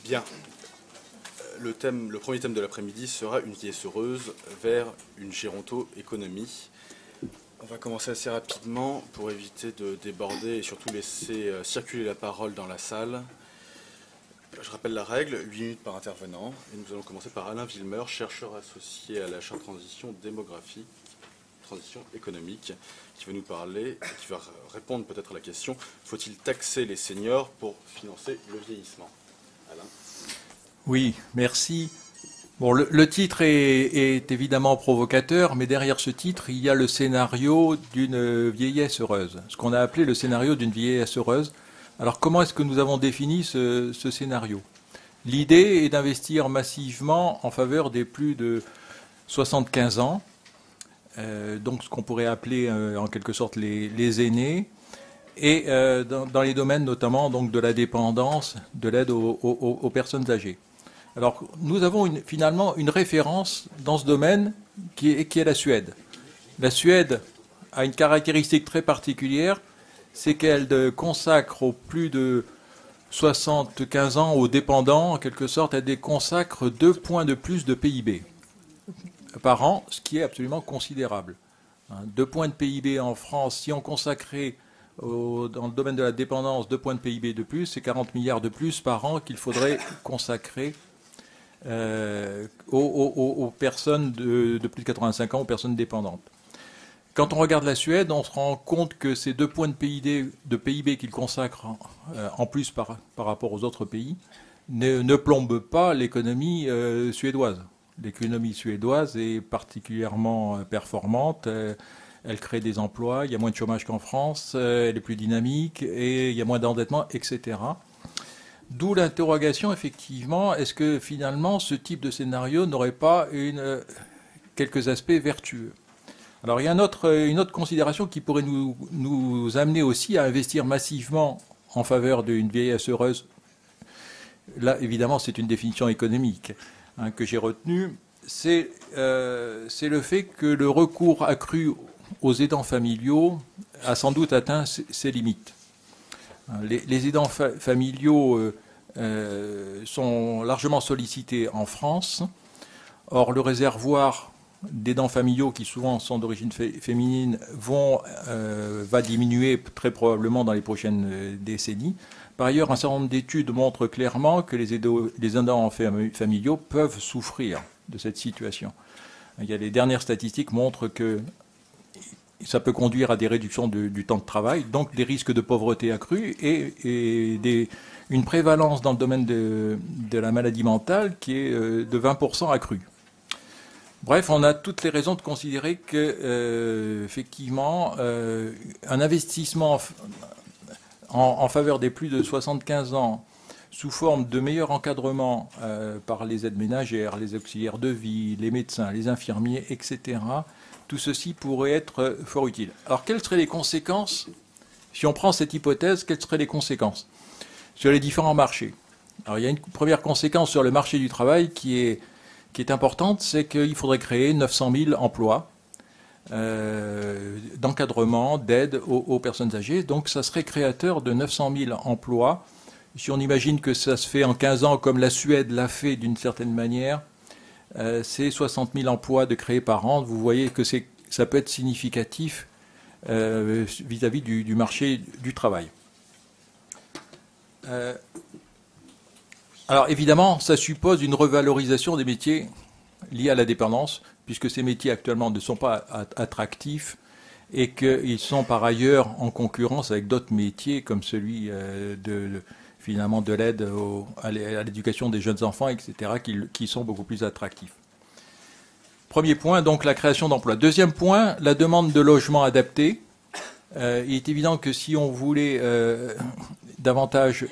Bien. Le premier thème de l'après-midi sera une vieillesse heureuse vers une géronto-économie. On va commencer assez rapidement pour éviter de déborder et surtout laisser circuler la parole dans la salle. Je rappelle la règle, 8 minutes par intervenant. Et nous allons commencer par Alain Villemeur, chercheur associé à la chaire Transition démographique, transition économique, qui va nous parler, qui va répondre peut-être à la question, faut-il taxer les seniors pour financer le vieillissement? Alain. Oui, merci. Bon, le titre est évidemment provocateur, mais derrière ce titre, il y a le scénario d'une vieillesse heureuse, ce qu'on a appelé le scénario d'une vieillesse heureuse. Alors comment est-ce que nous avons défini ce scénario? L'idée est d'investir massivement en faveur des plus de 75 ans, donc ce qu'on pourrait appeler en quelque sorte les aînés, et dans les domaines notamment donc, de la dépendance, de l'aide aux personnes âgées. Alors, nous avons finalement une référence dans ce domaine qui est la Suède. La Suède a une caractéristique très particulière, c'est qu'elle consacre aux plus de 75 ans aux dépendants, en quelque sorte, elle consacre 2 points de plus de PIB par an, ce qui est absolument considérable. 2 points de PIB en France, si on consacrait dans le domaine de la dépendance 2 points de PIB de plus, c'est 40 milliards de plus par an qu'il faudrait consacrer aux personnes de plus de 85 ans, aux personnes dépendantes. Quand on regarde la Suède, on se rend compte que ces 2 points de PIB qu'ils consacrent en plus par rapport aux autres pays ne plombent pas l'économie suédoise. L'économie suédoise est particulièrement performante, elle crée des emplois, il y a moins de chômage qu'en France, elle est plus dynamique et il y a moins d'endettement, etc. D'où l'interrogation, effectivement, est-ce que finalement ce type de scénario n'aurait pas quelques aspects vertueux? Alors il y a une autre considération qui pourrait nous amener aussi à investir massivement en faveur d'une vieillesse heureuse. Là, évidemment, c'est une définition économique que j'ai retenue. C'est le fait que le recours accru aux aidants familiaux a sans doute atteint ses limites. Les aidants familiaux sont largement sollicités en France. Or, le réservoir d'aidants familiaux, qui souvent sont d'origine féminine, va diminuer très probablement dans les prochaines décennies. Par ailleurs, un certain nombre d'études montrent clairement que les aidants familiaux peuvent souffrir de cette situation. Les dernières statistiques montrent que ça peut conduire à des réductions du temps de travail, donc des risques de pauvreté accrus et une prévalence dans le domaine de la maladie mentale qui est de 20% accrue. Bref, on a toutes les raisons de considérer que, effectivement, un investissement en faveur des plus de 75 ans sous forme de meilleur encadrement par les aides ménagères, les auxiliaires de vie, les médecins, les infirmiers, etc., tout ceci pourrait être fort utile. Alors, quelles seraient les conséquences, si on prend cette hypothèse, quelles seraient les conséquences sur les différents marchés? Alors, il y a une première conséquence sur le marché du travail qui est importante, c'est qu'il faudrait créer 900 000 emplois d'encadrement, d'aide aux personnes âgées. Donc, ça serait créateur de 900 000 emplois. Si on imagine que ça se fait en 15 ans, comme la Suède l'a fait d'une certaine manière, c'est 60 000 emplois de créés par an. Vous voyez que ça peut être significatif vis-à-vis du marché du travail. Alors évidemment, ça suppose une revalorisation des métiers liés à la dépendance, puisque ces métiers actuellement ne sont pas attractifs et qu'ils sont par ailleurs en concurrence avec d'autres métiers comme celui finalement de l'aide à l'éducation des jeunes enfants, etc., qui sont beaucoup plus attractifs. Premier point, donc la création d'emplois. Deuxième point, la demande de logements adaptés. Il est évident que si on voulait davantage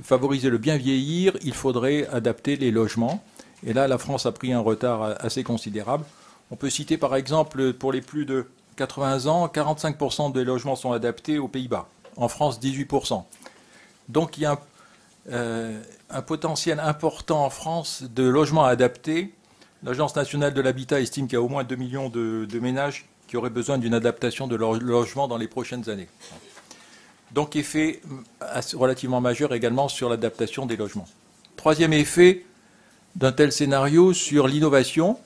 favoriser le bien vieillir, il faudrait adapter les logements. Et là, la France a pris un retard assez considérable. On peut citer par exemple, pour les plus de 80 ans, 45% des logements sont adaptés aux Pays-Bas. En France, 18%. Donc il y a un potentiel important en France de logements adaptés. L'Agence nationale de l'habitat estime qu'il y a au moins 2 millions de ménages qui auraient besoin d'une adaptation de leur logement dans les prochaines années. Donc effet relativement majeur également sur l'adaptation des logements. Troisième effet d'un tel scénario sur l'innovation.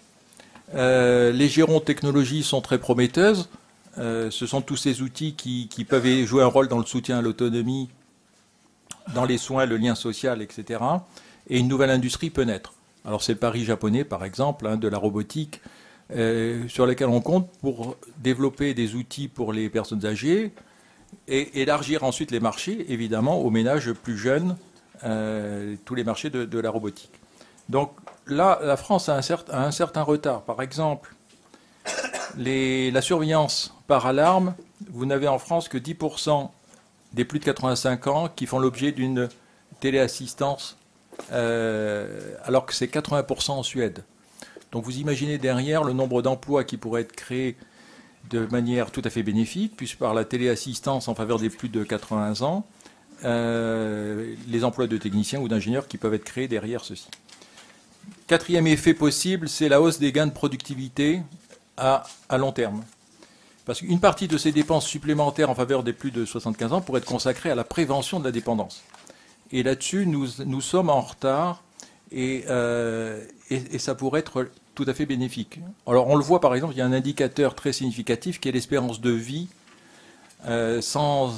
Les gérontes technologies sont très prometteuses. Ce sont tous ces outils qui peuvent jouer un rôle dans le soutien à l'autonomie, dans les soins, le lien social, etc. Et une nouvelle industrie peut naître. Alors c'est le pari japonais, par exemple, de la robotique, sur lequel on compte pour développer des outils pour les personnes âgées et élargir ensuite les marchés, évidemment, aux ménages plus jeunes, tous les marchés de la robotique. Donc là, la France a un certain retard. Par exemple, la surveillance par alarme, vous n'avez en France que 10% des plus de 85 ans qui font l'objet d'une téléassistance, alors que c'est 80% en Suède. Donc vous imaginez derrière le nombre d'emplois qui pourraient être créés de manière tout à fait bénéfique, puisque par la téléassistance en faveur des plus de 80 ans, les emplois de techniciens ou d'ingénieurs qui peuvent être créés derrière ceci. Quatrième effet possible, c'est la hausse des gains de productivité à long terme. Parce qu'une partie de ces dépenses supplémentaires en faveur des plus de 75 ans pourrait être consacrée à la prévention de la dépendance. Et là-dessus, nous sommes en retard et ça pourrait être tout à fait bénéfique. Alors on le voit par exemple, il y a un indicateur très significatif qui est l'espérance de vie sans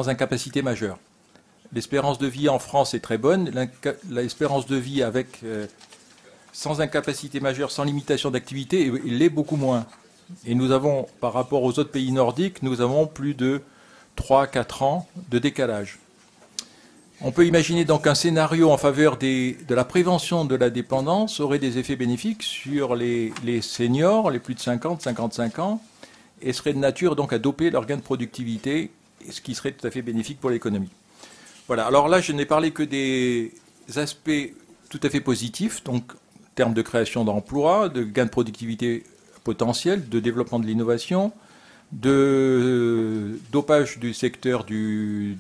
incapacité majeure. L'espérance de vie en France est très bonne. L'espérance de vie sans incapacité majeure, sans limitation d'activité, il l'est beaucoup moins. Et nous avons, par rapport aux autres pays nordiques, nous avons plus de 3-4 ans de décalage. On peut imaginer donc un scénario en faveur de la prévention de la dépendance aurait des effets bénéfiques sur les seniors, les plus de 50, 55 ans, et serait de nature donc à doper leurs gains de productivité, ce qui serait tout à fait bénéfique pour l'économie. Voilà, alors là je n'ai parlé que des aspects tout à fait positifs, donc en termes de création d'emplois, de gains de productivité potentiels, de développement de l'innovation, de dopage du secteur du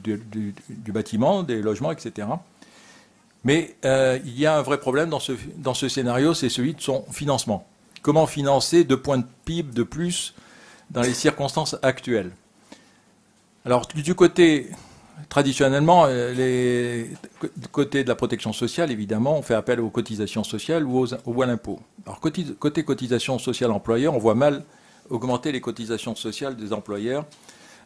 bâtiment, des logements, etc. Mais il y a un vrai problème dans ce scénario, c'est celui de son financement. Comment financer 2 points de PIB de plus dans les circonstances actuelles? Alors du côté, traditionnellement, du côté de la protection sociale, évidemment, on fait appel aux cotisations sociales ou à l'impôt. Alors côté cotisation sociale employeur, on voit mal augmenter les cotisations sociales des employeurs,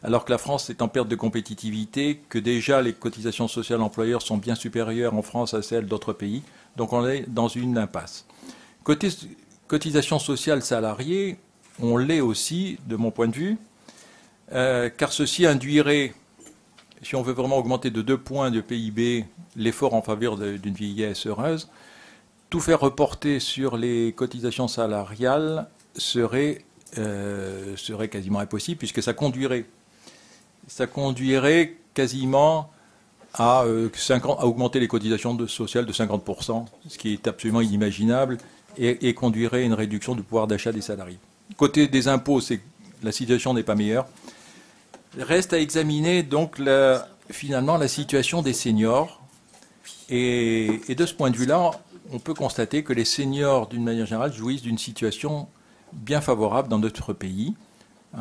alors que la France est en perte de compétitivité, que déjà les cotisations sociales employeurs sont bien supérieures en France à celles d'autres pays, donc on est dans une impasse. Côté cotisation sociale salariée, on l'est aussi, de mon point de vue, car ceci induirait, si on veut vraiment augmenter de 2 points de PIB l'effort en faveur d'une vieillesse heureuse, tout faire reporter sur les cotisations salariales serait quasiment impossible, puisque ça conduirait quasiment à augmenter les cotisations sociales de 50%, ce qui est absolument inimaginable, et conduirait à une réduction du pouvoir d'achat des salariés. Côté des impôts, la situation n'est pas meilleure. Reste à examiner donc finalement la situation des seniors, et de ce point de vue-là, on peut constater que les seniors, d'une manière générale, jouissent d'une situation bien favorable dans notre pays.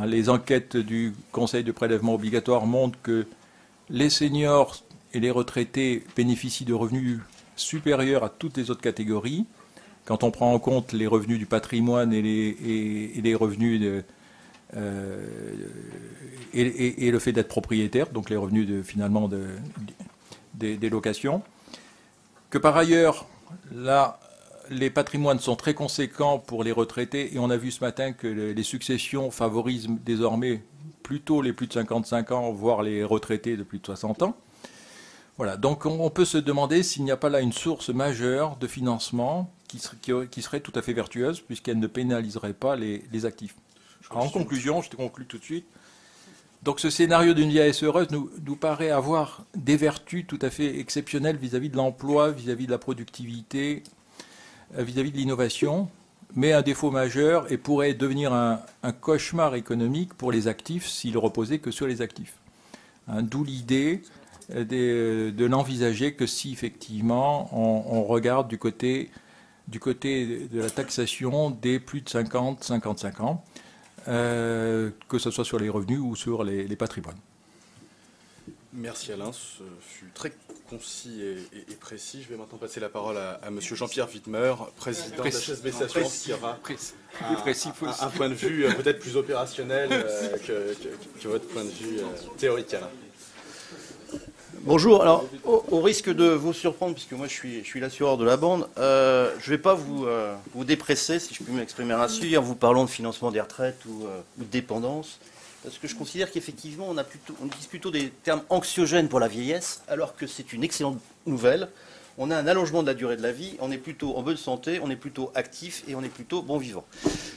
Les enquêtes du Conseil de prélèvement obligatoire montrent que les seniors et les retraités bénéficient de revenus supérieurs à toutes les autres catégories. Quand on prend en compte les revenus du patrimoine et les revenus et le fait d'être propriétaire, donc les revenus finalement des locations. Que par ailleurs, là, les patrimoines sont très conséquents pour les retraités, et on a vu ce matin que les successions favorisent désormais plutôt les plus de 55 ans, voire les retraités de plus de 60 ans. Voilà, donc on peut se demander s'il n'y a pas là une source majeure de financement qui serait tout à fait vertueuse, puisqu'elle ne pénaliserait pas les actifs. Alors, en conclusion, je te conclue tout de suite. Donc ce scénario d'une vieillesse heureuse nous paraît avoir des vertus tout à fait exceptionnelles vis-à-vis de l'emploi, vis-à-vis de la productivité, vis-à-vis de l'innovation, mais un défaut majeur et pourrait devenir un cauchemar économique pour les actifs s'il reposait que sur les actifs. D'où l'idée de n'envisager que si effectivement on regarde du côté de la taxation des plus de 50-55 ans, que ce soit sur les revenus ou sur les patrimoines. Merci Alain, ce fut très concis et précis. Je vais maintenant passer la parole à Monsieur Jean-Pierre Wittmer, président de HSBC Assurance, qui aura un point de vue peut-être plus opérationnel que votre point de vue théorique, Alain. Bonjour, alors au risque de vous surprendre, puisque moi je suis l'assureur de la bande, je ne vais pas vous dépresser, si je puis m'exprimer ainsi, en vous parlant de financement des retraites ou de dépendance, parce que je considère qu'effectivement on utilise plutôt des termes anxiogènes pour la vieillesse, alors que c'est une excellente nouvelle. On a un allongement de la durée de la vie, on est plutôt en bonne santé, on est plutôt actif et on est plutôt bon vivant.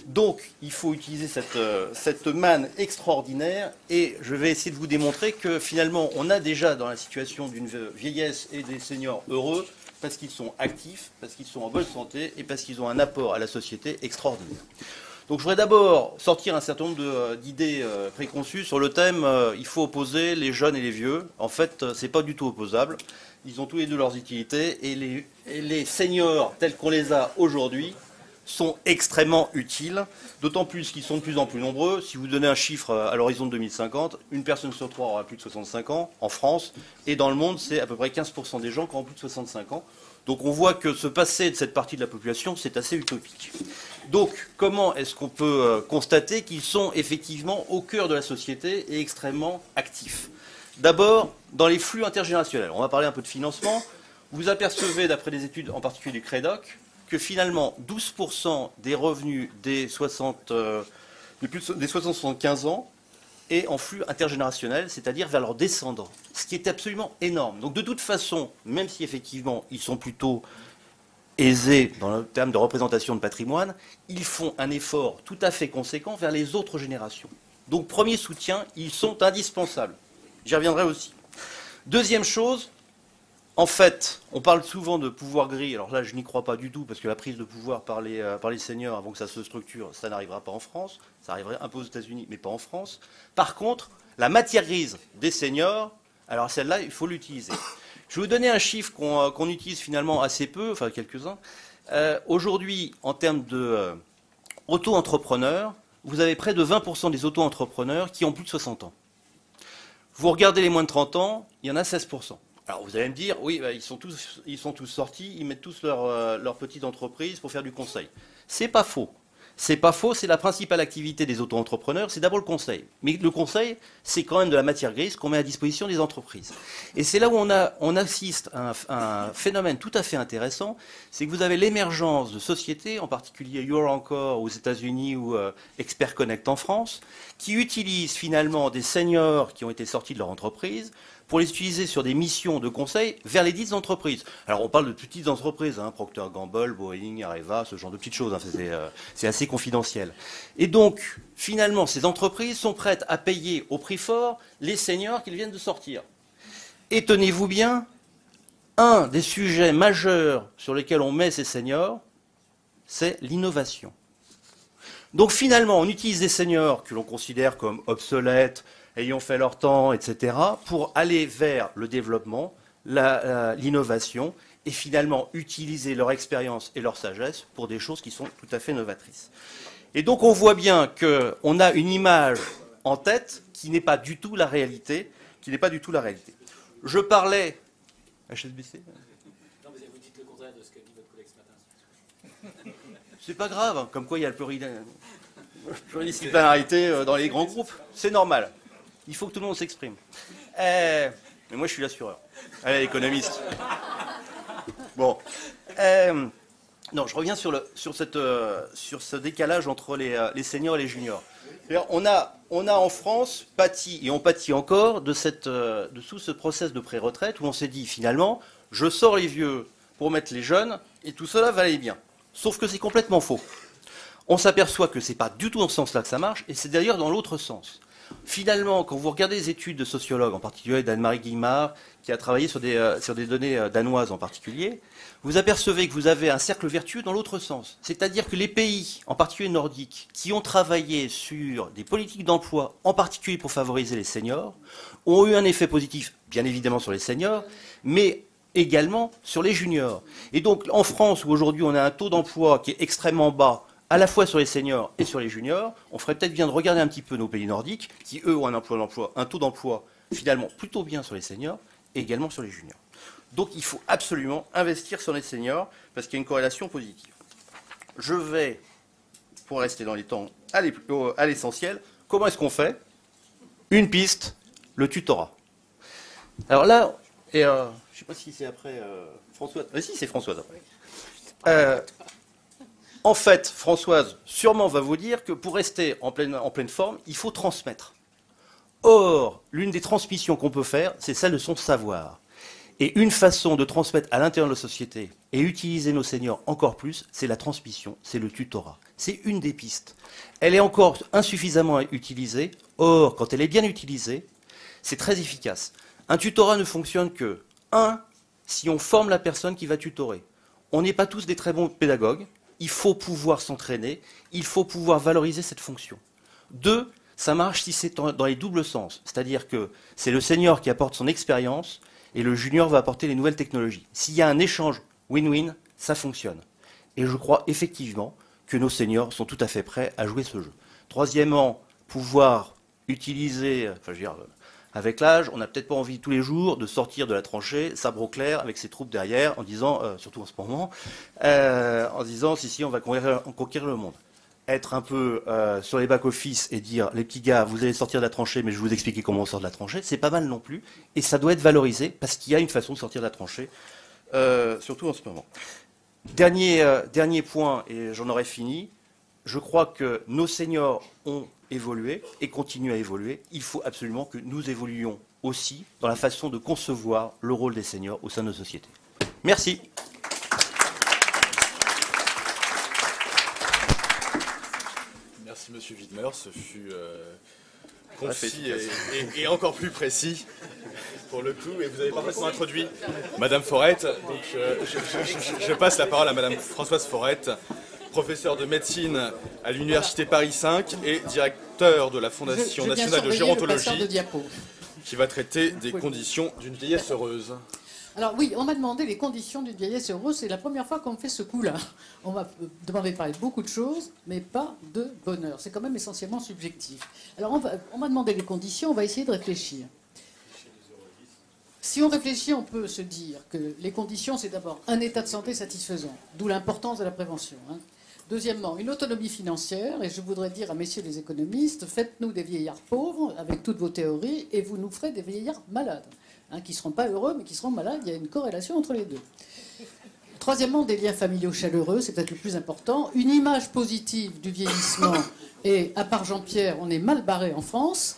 Donc il faut utiliser cette manne extraordinaire et je vais essayer de vous démontrer que finalement on a déjà dans la situation d'une vieillesse et des seniors heureux parce qu'ils sont actifs, parce qu'ils sont en bonne santé et parce qu'ils ont un apport à la société extraordinaire. Donc je voudrais d'abord sortir un certain nombre d'idées préconçues sur le thème il faut opposer les jeunes et les vieux. En fait, c'est pas du tout opposable. Ils ont tous les deux leurs utilités et les seniors tels qu'on les a aujourd'hui sont extrêmement utiles, d'autant plus qu'ils sont de plus en plus nombreux. Si vous donnez un chiffre à l'horizon de 2050, une personne sur trois aura plus de 65 ans en France, et dans le monde, c'est à peu près 15% des gens qui ont plus de 65 ans. Donc on voit que se passer de cette partie de la population, c'est assez utopique. Donc comment est-ce qu'on peut constater qu'ils sont effectivement au cœur de la société et extrêmement actifs ? D'abord, dans les flux intergénérationnels, on va parler un peu de financement. Vous apercevez, d'après des études en particulier du CREDOC, que finalement 12% des revenus des 60-75 ans est en flux intergénérationnel, c'est-à-dire vers leurs descendants, ce qui est absolument énorme. Donc de toute façon, même si effectivement ils sont plutôt aisés dans le terme de représentation de patrimoine, ils font un effort tout à fait conséquent vers les autres générations. Donc premier soutien, ils sont indispensables. J'y reviendrai aussi. Deuxième chose, en fait, on parle souvent de pouvoir gris. Alors là, je n'y crois pas du tout, parce que la prise de pouvoir par les seniors, avant que ça se structure, ça n'arrivera pas en France. Ça arriverait un peu aux États-Unis, mais pas en France. Par contre, la matière grise des seniors, alors celle-là, il faut l'utiliser. Je vais vous donner un chiffre qu'on utilise finalement assez peu, enfin quelques-uns. Aujourd'hui, en termes de auto-entrepreneurs, vous avez près de 20% des auto-entrepreneurs qui ont plus de 60 ans. Vous regardez les moins de 30 ans, il y en a 16%. Alors vous allez me dire, oui, bah, ils sont tous sortis, ils mettent tous leur petite entreprise pour faire du conseil. C'est pas faux. C'est pas faux, c'est la principale activité des auto-entrepreneurs, c'est d'abord le conseil. Mais le conseil, c'est quand même de la matière grise qu'on met à disposition des entreprises. Et c'est là où on assiste à un phénomène tout à fait intéressant, c'est que vous avez l'émergence de sociétés, en particulier Your Encore aux États-Unis ou Expert Connect en France, qui utilisent finalement des seniors qui ont été sortis de leur entreprise pour les utiliser sur des missions de conseil vers les dites entreprises. Alors on parle de petites entreprises, hein, Procter & Gamble, Boeing, Areva, ce genre de petites choses, hein, c'est assez confidentiel. Et donc, finalement, ces entreprises sont prêtes à payer au prix fort les seniors qu'ils viennent de sortir. Et tenez-vous bien, un des sujets majeurs sur lesquels on met ces seniors, c'est l'innovation. Donc finalement, on utilise des seniors que l'on considère comme obsolètes, ayant fait leur temps, etc., pour aller vers le développement, l'innovation, et finalement utiliser leur expérience et leur sagesse pour des choses qui sont tout à fait novatrices. Et donc on voit bien qu'on a une image en tête qui n'est pas du tout la réalité, Je parlais... HSBC ? Non, mais vous dites le contraire de ce qu'a dit votre collègue ce matin. C'est pas grave, hein, comme quoi il y a le pluridisciplinarité dans les grands groupes, c'est normal. Il faut que tout le monde s'exprime. Mais moi, je suis l'assureur. Allez, l'économiste. Bon. Non, je reviens sur ce décalage entre les seniors et les juniors. On a en France pâti, et on pâtit encore, de tout ce process de pré-retraite où on s'est dit, finalement, je sors les vieux pour mettre les jeunes, et tout cela va aller bien. Sauf que c'est complètement faux. On s'aperçoit que ce n'est pas du tout dans ce sens-là que ça marche, et c'est d'ailleurs dans l'autre sens. Finalement, quand vous regardez les études de sociologues, en particulier d'Anne-Marie Guillemard, qui a travaillé sur des données danoises en particulier, vous apercevez que vous avez un cercle vertueux dans l'autre sens. C'est-à-dire que les pays, en particulier nordiques, qui ont travaillé sur des politiques d'emploi, en particulier pour favoriser les seniors, ont eu un effet positif, bien évidemment sur les seniors, mais également sur les juniors. Et donc, en France, où aujourd'hui on a un taux d'emploi qui est extrêmement bas, à la fois sur les seniors et sur les juniors, on ferait peut-être bien de regarder un petit peu nos pays nordiques, qui eux ont un taux d'emploi finalement plutôt bien sur les seniors et également sur les juniors. Donc il faut absolument investir sur les seniors parce qu'il y a une corrélation positive. Je vais, pour rester dans les temps, aller à l'essentiel. Comment est-ce qu'on fait? Une piste, le tutorat. Alors là, et je ne sais pas si c'est après Françoise. Si, c'est Françoise après. En fait, Françoise sûrement va vous dire que pour rester en pleine forme, il faut transmettre. Or, l'une des transmissions qu'on peut faire, c'est celle de son savoir. Et une façon de transmettre à l'intérieur de la société et utiliser nos seniors encore plus, c'est la transmission, c'est le tutorat. C'est une des pistes. Elle est encore insuffisamment utilisée. Or, quand elle est bien utilisée, c'est très efficace. Un tutorat ne fonctionne que, si on forme la personne qui va tutorer. On n'est pas tous des très bons pédagogues. Il faut pouvoir s'entraîner, il faut pouvoir valoriser cette fonction. 2, ça marche si c'est dans les doubles sens, c'est-à-dire que c'est le senior qui apporte son expérience et le junior va apporter les nouvelles technologies. S'il y a un échange win-win, ça fonctionne. Et je crois effectivement que nos seniors sont tout à fait prêts à jouer ce jeu. Troisièmement, pouvoir utiliser, avec l'âge, on n'a peut-être pas envie tous les jours de sortir de la tranchée, sabre au clair, avec ses troupes derrière, en disant, surtout en ce moment, en disant, si, on va conquérir le monde. Être un peu sur les back-office et dire, les petits gars, vous allez sortir de la tranchée, mais je vais vous expliquer comment on sort de la tranchée, c'est pas mal non plus, et ça doit être valorisé, parce qu'il y a une façon de sortir de la tranchée, surtout en ce moment. Dernier point, et j'en aurai fini, je crois que nos seniors ont évolué et continuent à évoluer. Il faut absolument que nous évoluions aussi dans la façon de concevoir le rôle des seniors au sein de nos sociétés. Merci. Merci Monsieur Widmer, ce fut concis et encore plus précis pour le coup, et vous avez parfaitement introduit Madame Forette. Donc je passe la parole à Madame Françoise Forette, professeur de médecine à l'Université Paris 5 et directeur de la Fondation nationale de gérontologie, qui va traiter des conditions d'une vieillesse heureuse. Alors oui, on m'a demandé les conditions d'une vieillesse heureuse. C'est la première fois qu'on me fait ce coup-là. On m'a demandé de parler de beaucoup de choses, mais pas de bonheur. C'est quand même essentiellement subjectif. Alors on m'a demandé les conditions, on va essayer de réfléchir. Si on réfléchit, on peut se dire que les conditions, c'est d'abord un état de santé satisfaisant, d'où l'importance de la prévention. Deuxièmement, une autonomie financière, et je voudrais dire à messieurs les économistes, faites-nous des vieillards pauvres avec toutes vos théories, et vous nous ferez des vieillards malades, qui ne seront pas heureux, mais qui seront malades. Il y a une corrélation entre les deux. Troisièmement, des liens familiaux chaleureux, c'est peut-être le plus important. Une image positive du vieillissement, et à part Jean-Pierre, on est mal barré en France.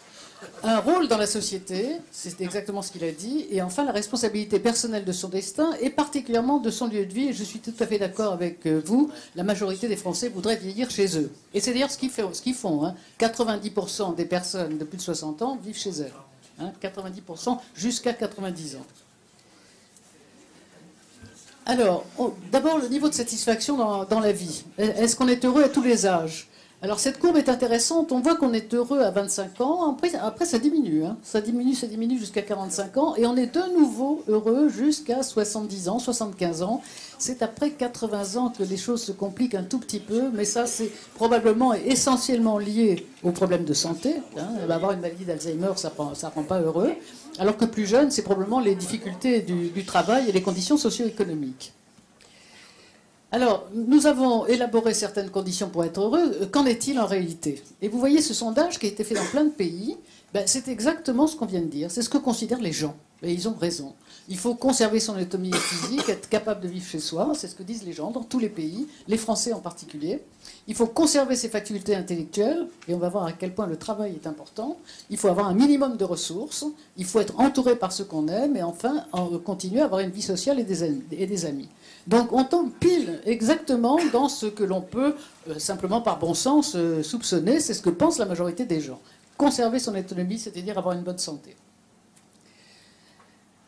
Un rôle dans la société, c'est exactement ce qu'il a dit. Et enfin, la responsabilité personnelle de son destin, et particulièrement de son lieu de vie. Et je suis tout à fait d'accord avec vous, la majorité des Français voudraient vieillir chez eux. Et c'est d'ailleurs ce qu'ils font. 90% des personnes de plus de 60 ans vivent chez elles. 90% jusqu'à 90 ans. Alors, d'abord, le niveau de satisfaction dans la vie. Est-ce qu'on est heureux à tous les âges ? Alors cette courbe est intéressante, on voit qu'on est heureux à 25 ans, après ça diminue, ça diminue jusqu'à 45 ans, et on est de nouveau heureux jusqu'à 70 ans, 75 ans. C'est après 80 ans que les choses se compliquent un tout petit peu, mais ça c'est probablement essentiellement lié aux problèmes de santé. Avoir une maladie d'Alzheimer, ça rend pas heureux, alors que plus jeune, c'est probablement les difficultés du travail et les conditions socio-économiques. Alors, nous avons élaboré certaines conditions pour être heureux. Qu'en est-il en réalité? Et vous voyez ce sondage qui a été fait dans plein de pays, c'est exactement ce qu'on vient de dire. C'est ce que considèrent les gens. Et ils ont raison. Il faut conserver son autonomie physique, être capable de vivre chez soi. C'est ce que disent les gens dans tous les pays, les Français en particulier. Il faut conserver ses facultés intellectuelles. Et on va voir à quel point le travail est important. Il faut avoir un minimum de ressources. Il faut être entouré par ceux qu'on aime. Et enfin, continuer à avoir une vie sociale et des amis. Donc on tombe pile exactement dans ce que l'on peut, simplement par bon sens, soupçonner. C'est ce que pense la majorité des gens. Conserver son autonomie, c'est-à-dire avoir une bonne santé.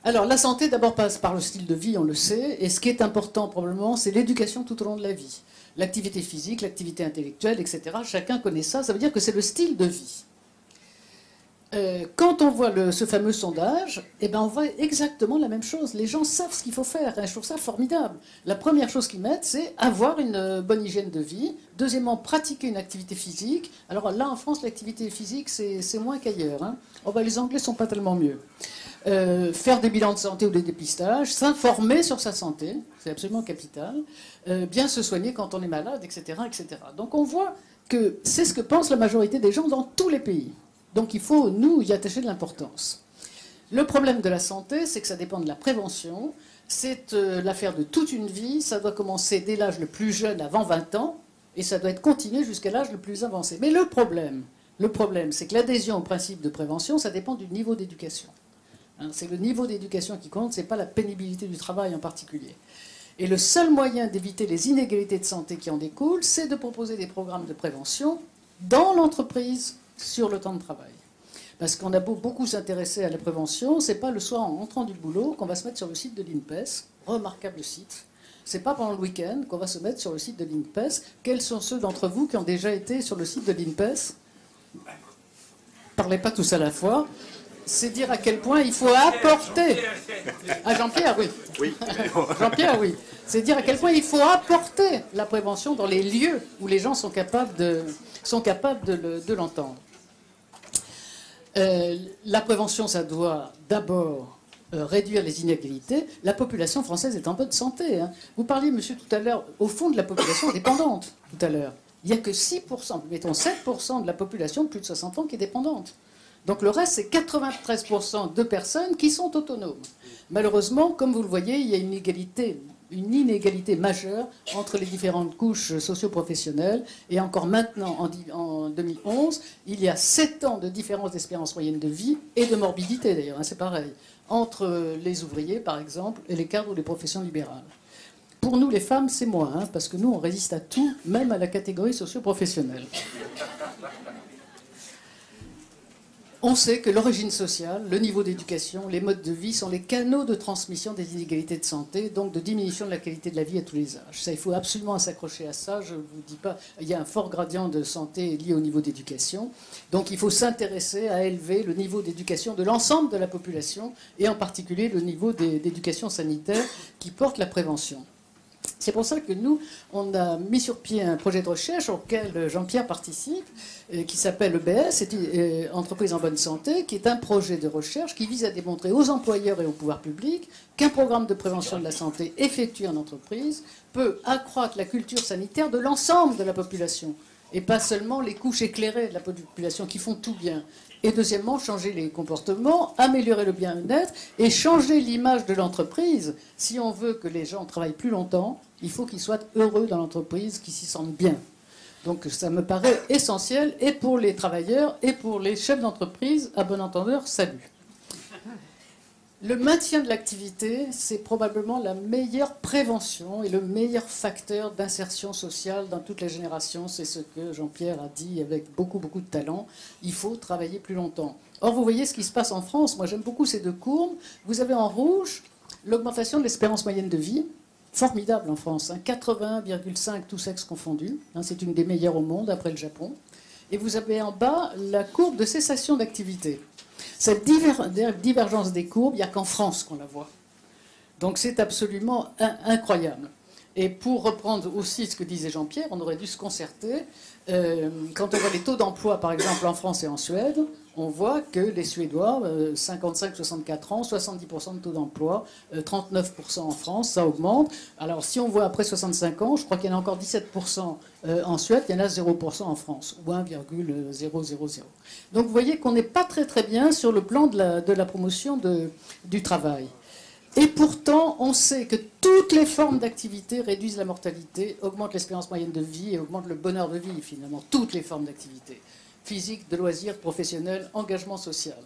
Alors la santé d'abord passe par le style de vie, on le sait. Et ce qui est important probablement, c'est l'éducation tout au long de la vie. L'activité physique, l'activité intellectuelle, etc. Chacun connaît ça. Ça veut dire que c'est le style de vie. Quand on voit ce fameux sondage, eh ben on voit exactement la même chose. Les gens savent ce qu'il faut faire. Et je trouve ça formidable. La première chose qu'ils mettent, c'est avoir une bonne hygiène de vie. Deuxièmement, pratiquer une activité physique. Alors là, en France, l'activité physique, c'est moins qu'ailleurs. Hein. Oh, ben, les Anglais sont pas tellement mieux. Faire des bilans de santé ou des dépistages, s'informer sur sa santé, c'est absolument capital. Bien se soigner quand on est malade, etc., etc. Donc on voit que c'est ce que pense la majorité des gens dans tous les pays. Donc il faut, nous, y attacher de l'importance. Le problème de la santé, c'est que ça dépend de la prévention. C'est l'affaire de toute une vie. Ça doit commencer dès l'âge le plus jeune, avant 20 ans, et ça doit être continué jusqu'à l'âge le plus avancé. Mais le problème, c'est que l'adhésion au principe de prévention, ça dépend du niveau d'éducation. Hein, c'est le niveau d'éducation qui compte, ce n'est pas la pénibilité du travail en particulier. Et le seul moyen d'éviter les inégalités de santé qui en découlent, c'est de proposer des programmes de prévention dans l'entreprise, sur le temps de travail. Parce qu'on a beaucoup s'intéresser à la prévention, c'est pas le soir en rentrant du boulot qu'on va se mettre sur le site de l'INPES, remarquable site. C'est pas pendant le week-end qu'on va se mettre sur le site de l'INPES. Quels sont ceux d'entre vous qui ont déjà été sur le site de l'INPES? Parlez pas tous à la fois. C'est dire à quel point il faut apporter. Ah, Jean-Pierre, oui. Oui. Jean-Pierre, oui. C'est dire à quel point il faut apporter la prévention dans les lieux où les gens sont capables de l'entendre. La prévention, ça doit d'abord réduire les inégalités. La population française est en bonne santé. Hein. Vous parliez, monsieur, tout à l'heure, au fond de la population dépendante, tout à l'heure. Il n'y a que 6%, mettons 7% de la population de plus de 60 ans qui est dépendante. Donc le reste, c'est 93% de personnes qui sont autonomes. Malheureusement, comme vous le voyez, il y a une inégalité majeure entre les différentes couches socio-professionnelles. Et encore maintenant, en 2011, il y a 7 ans de différence d'espérance moyenne de vie et de morbidité d'ailleurs, hein, c'est pareil, entre les ouvriers par exemple et les cadres ou les professions libérales. Pour nous les femmes, c'est moins, hein, parce que nous on résiste à tout, même à la catégorie socio-professionnelle. On sait que l'origine sociale, le niveau d'éducation, les modes de vie sont les canaux de transmission des inégalités de santé, donc de diminution de la qualité de la vie à tous les âges. Ça, il faut absolument s'accrocher à ça. Je ne vous dis pas, il y a un fort gradient de santé lié au niveau d'éducation. Donc il faut s'intéresser à élever le niveau d'éducation de l'ensemble de la population, et en particulier le niveau d'éducation sanitaire qui porte la prévention. C'est pour ça que nous, on a mis sur pied un projet de recherche auquel Jean-Pierre participe, qui s'appelle EBS, c'est Entreprise en bonne santé, qui est un projet de recherche qui vise à démontrer aux employeurs et au pouvoir public qu'un programme de prévention de la santé effectué en entreprise peut accroître la culture sanitaire de l'ensemble de la population, et pas seulement les couches éclairées de la population qui font tout bien. Et deuxièmement, changer les comportements, améliorer le bien-être et changer l'image de l'entreprise. Si on veut que les gens travaillent plus longtemps, il faut qu'ils soient heureux dans l'entreprise, qu'ils s'y sentent bien. Donc ça me paraît essentiel, et pour les travailleurs, et pour les chefs d'entreprise, à bon entendeur, salut. Le maintien de l'activité, c'est probablement la meilleure prévention et le meilleur facteur d'insertion sociale dans toutes les générations. C'est ce que Jean-Pierre a dit avec beaucoup de talent. Il faut travailler plus longtemps. Or, vous voyez ce qui se passe en France. Moi, j'aime beaucoup ces deux courbes. Vous avez en rouge l'augmentation de l'espérance moyenne de vie. Formidable en France. 81,5 tous sexes confondus. C'est une des meilleures au monde, après le Japon. Et vous avez en bas la courbe de cessation d'activité. Cette divergence des courbes, il n'y a qu'en France qu'on la voit. Donc c'est absolument incroyable. Et pour reprendre aussi ce que disait Jean-Pierre, on aurait dû se concerter. Quand on voit les taux d'emploi, par exemple, en France et en Suède, on voit que les Suédois, 55-64 ans, 70% de taux d'emploi, 39% en France, ça augmente. Alors si on voit après 65 ans, je crois qu'il y en a encore 17% en Suède, il y en a 0% en France, ou 1,000. Donc vous voyez qu'on n'est pas très bien sur le plan de la promotion du travail. Et pourtant, on sait que toutes les formes d'activité réduisent la mortalité, augmentent l'espérance moyenne de vie et augmentent le bonheur de vie, finalement. Toutes les formes d'activité. Physique, de loisirs, professionnel, engagement social.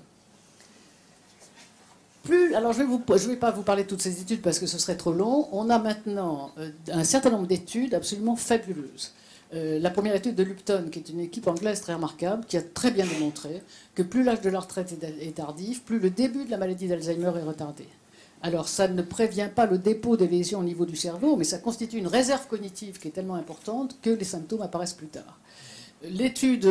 Alors, je ne vais pas vous parler de toutes ces études parce que ce serait trop long. On a maintenant un certain nombre d'études absolument fabuleuses. La première étude de Lupton, qui est une équipe anglaise très remarquable, qui a très bien démontré que plus l'âge de la retraite est tardif, plus le début de la maladie d'Alzheimer est retardé. Alors, ça ne prévient pas le dépôt des lésions au niveau du cerveau, mais ça constitue une réserve cognitive qui est tellement importante que les symptômes apparaissent plus tard. l'étude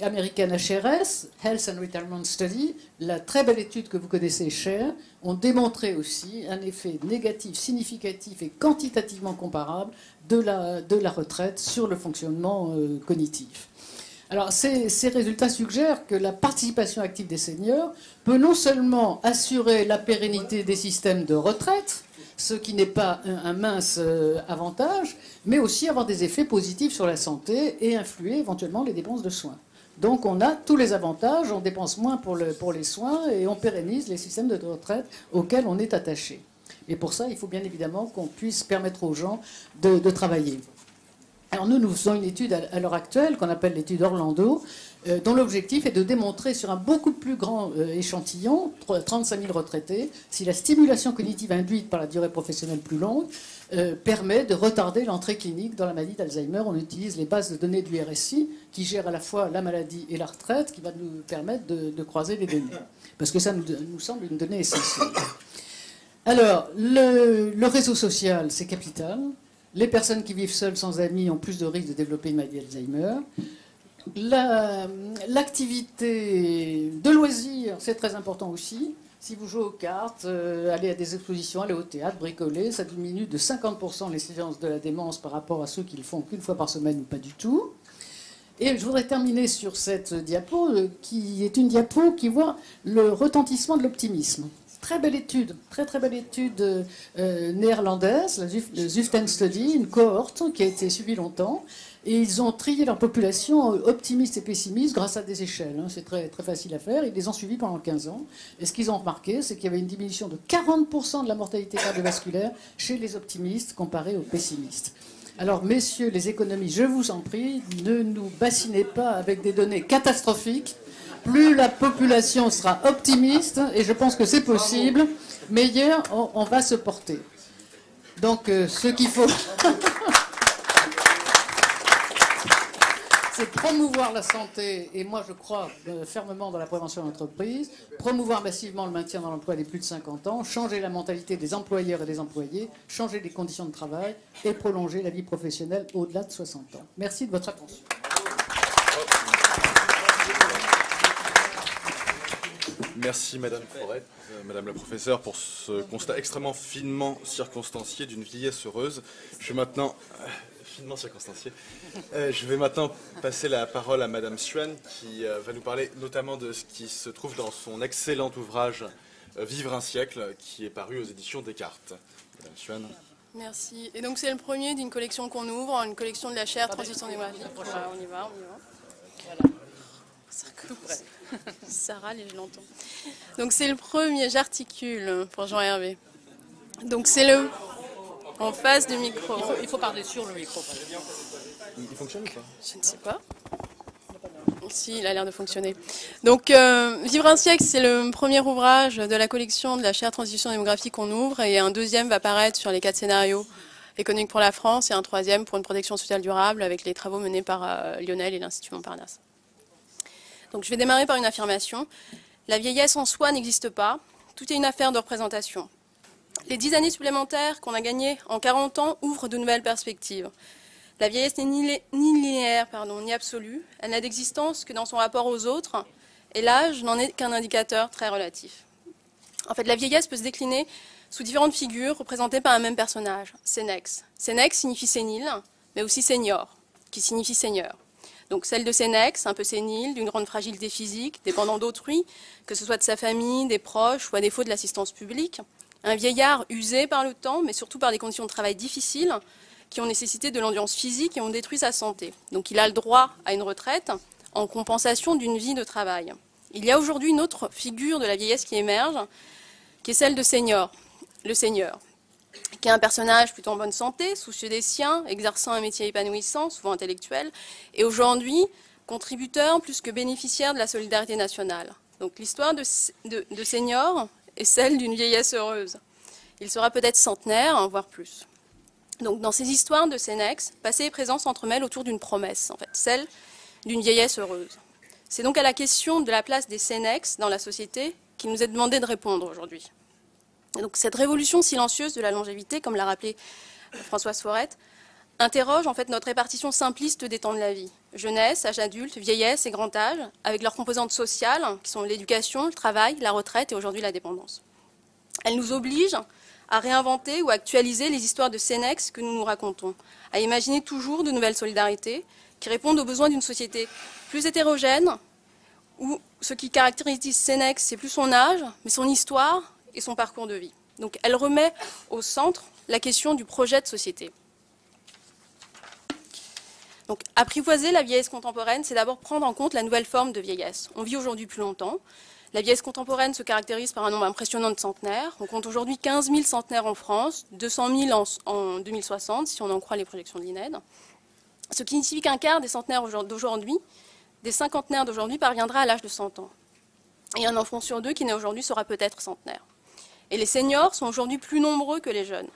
américaine HRS, Health and Retirement Study, la très belle étude que vous connaissez, Cher, ont démontré aussi un effet négatif, significatif et quantitativement comparable de la retraite sur le fonctionnement cognitif. Alors, ces résultats suggèrent que la participation active des seniors peut non seulement assurer la pérennité des systèmes de retraite, ce qui n'est pas un mince avantage, mais aussi avoir des effets positifs sur la santé et influer éventuellement les dépenses de soins. Donc on a tous les avantages, on dépense moins pour les soins et on pérennise les systèmes de retraite auxquels on est attaché. Et pour ça, il faut bien évidemment qu'on puisse permettre aux gens de travailler. Alors nous faisons une étude à l'heure actuelle qu'on appelle l'étude Orlando, dont l'objectif est de démontrer sur un beaucoup plus grand échantillon, 35 000 retraités, si la stimulation cognitive induite par la durée professionnelle plus longue permet de retarder l'entrée clinique dans la maladie d'Alzheimer. On utilise les bases de données du RSI qui gèrent à la fois la maladie et la retraite, qui va nous permettre de croiser les données. Parce que ça nous semble une donnée essentielle. Alors, le réseau social, c'est capital. Les personnes qui vivent seules, sans amis, ont plus de risques de développer une maladie d'Alzheimer. L'activité de loisirs, c'est très important aussi. Si vous jouez aux cartes, allez à des expositions, allez au théâtre, bricoler, ça diminue de 50% les séances de la démence par rapport à ceux qui le font qu'une fois par semaine ou pas du tout. Et je voudrais terminer sur cette diapo, qui est une diapo qui voit le retentissement de l'optimisme. Très belle étude, très belle étude néerlandaise, le Zuften Study, une cohorte qui a été suivie longtemps. Et ils ont trié leur population optimiste et pessimiste grâce à des échelles. Hein. C'est très facile à faire. Ils les ont suivis pendant 15 ans. Et ce qu'ils ont remarqué, c'est qu'il y avait une diminution de 40% de la mortalité cardiovasculaire chez les optimistes comparé aux pessimistes. Alors, messieurs les économistes, je vous en prie, ne nous bassinez pas avec des données catastrophiques. Plus la population sera optimiste, et je pense que c'est possible, meilleur on va se porter. Donc, ce qu'il faut... c'est promouvoir la santé, et moi je crois fermement dans la prévention d'entreprise, promouvoir massivement le maintien dans l'emploi des plus de 50 ans, changer la mentalité des employeurs et des employés, changer les conditions de travail et prolonger la vie professionnelle au-delà de 60 ans. Merci de votre attention. Merci Madame Forêt, Madame la professeure, pour ce constat extrêmement finement circonstancié d'une vieillesse heureuse. Je vais maintenant passer la parole à Madame Xuan, qui va nous parler notamment de ce qui se trouve dans son excellent ouvrage Vivre un siècle, qui est paru aux éditions Descartes. Madame Xuan. Merci. Et donc c'est le premier d'une collection qu'on ouvre, une collection de la chaire Transition démographique. On y va. Voilà. Ça commence. Ça râle et je l'entends. Donc c'est le premier, j'articule pour Jean-Hervé. Donc c'est le... En face du micro. Il faut parler sur le micro. Il fonctionne ou pas? Je ne sais pas. Si, il a l'air de fonctionner. Donc, Vivre un siècle, c'est le premier ouvrage de la collection de la chaire Transition démographique qu'on ouvre, et un deuxième va paraître sur les 4 scénarios économiques pour la France, et un troisième pour une protection sociale durable, avec les travaux menés par Lionel et l'Institut Montparnasse. Donc, je vais démarrer par une affirmation. La vieillesse en soi n'existe pas. Tout est une affaire de représentation. Les 10 années supplémentaires qu'on a gagnées en 40 ans ouvrent de nouvelles perspectives. La vieillesse n'est ni linéaire, ni absolue. Elle n'a d'existence que dans son rapport aux autres. Et l'âge n'en est qu'un indicateur très relatif. En fait, la vieillesse peut se décliner sous différentes figures représentées par un même personnage. Sénex. Sénex signifie sénile, mais aussi senior, qui signifie seigneur. Donc celle de Sénex, un peu sénile, d'une grande fragilité physique, dépendant d'autrui, que ce soit de sa famille, des proches ou à défaut de l'assistance publique. Un vieillard usé par le temps, mais surtout par des conditions de travail difficiles, qui ont nécessité de l'endurance physique et ont détruit sa santé. Donc il a le droit à une retraite en compensation d'une vie de travail. Il y a aujourd'hui une autre figure de la vieillesse qui émerge, qui est celle de senior, le seigneur, qui est un personnage plutôt en bonne santé, soucieux des siens, exerçant un métier épanouissant, souvent intellectuel, et aujourd'hui contributeur plus que bénéficiaire de la solidarité nationale. Donc l'histoire de senior est celle d'une vieillesse heureuse. Il sera peut-être centenaire, voire plus. Donc dans ces histoires de Sénex, passé et présent s'entremêlent autour d'une promesse, en fait, celle d'une vieillesse heureuse. C'est donc à la question de la place des Sénex dans la société qu'il nous est demandé de répondre aujourd'hui. Donc cette révolution silencieuse de la longévité, comme l'a rappelé Françoise Forêt, interroge en fait notre répartition simpliste des temps de la vie. Jeunesse, âge adulte, vieillesse et grand âge, avec leurs composantes sociales, qui sont l'éducation, le travail, la retraite et aujourd'hui la dépendance. Elle nous oblige à réinventer ou à actualiser les histoires de Sénex que nous nous racontons, à imaginer toujours de nouvelles solidarités qui répondent aux besoins d'une société plus hétérogène, où ce qui caractérise Sénex, c'est plus son âge, mais son histoire et son parcours de vie. Donc elle remet au centre la question du projet de société. Donc, apprivoiser la vieillesse contemporaine, c'est d'abord prendre en compte la nouvelle forme de vieillesse. On vit aujourd'hui plus longtemps. La vieillesse contemporaine se caractérise par un nombre impressionnant de centenaires. On compte aujourd'hui 15 000 centenaires en France, 200 000 en 2060, si on en croit les projections de l'INED. Ce qui signifie qu'un quart des centenaires d'aujourd'hui, des cinquantenaires d'aujourd'hui, parviendra à l'âge de 100 ans. Et un enfant sur deux qui naît aujourd'hui sera peut-être centenaire. Et les seniors sont aujourd'hui plus nombreux que les jeunes.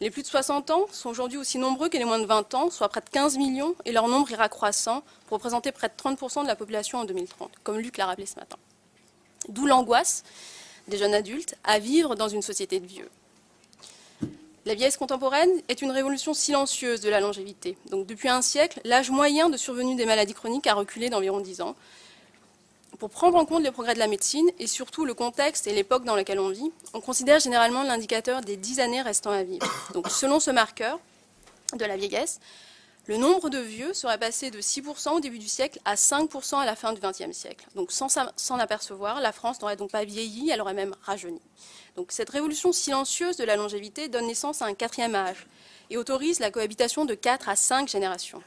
Les plus de 60 ans sont aujourd'hui aussi nombreux que les moins de 20 ans, soit près de 15 millions, et leur nombre ira croissant pour représenter près de 30% de la population en 2030, comme Luc l'a rappelé ce matin. D'où l'angoisse des jeunes adultes à vivre dans une société de vieux. La vieillesse contemporaine est une révolution silencieuse de la longévité. Donc, depuis un siècle, l'âge moyen de survenue des maladies chroniques a reculé d'environ 10 ans. Pour prendre en compte les progrès de la médecine et surtout le contexte et l'époque dans laquelle on vit, on considère généralement l'indicateur des 10 années restant à vivre. Donc, selon ce marqueur de la vieillesse, le nombre de vieux serait passé de 6% au début du siècle à 5% à la fin du XXe siècle. Donc, sans s'en apercevoir, la France n'aurait donc pas vieilli, elle aurait même rajeuni. Donc, cette révolution silencieuse de la longévité donne naissance à un quatrième âge et autorise la cohabitation de 4 à 5 générations.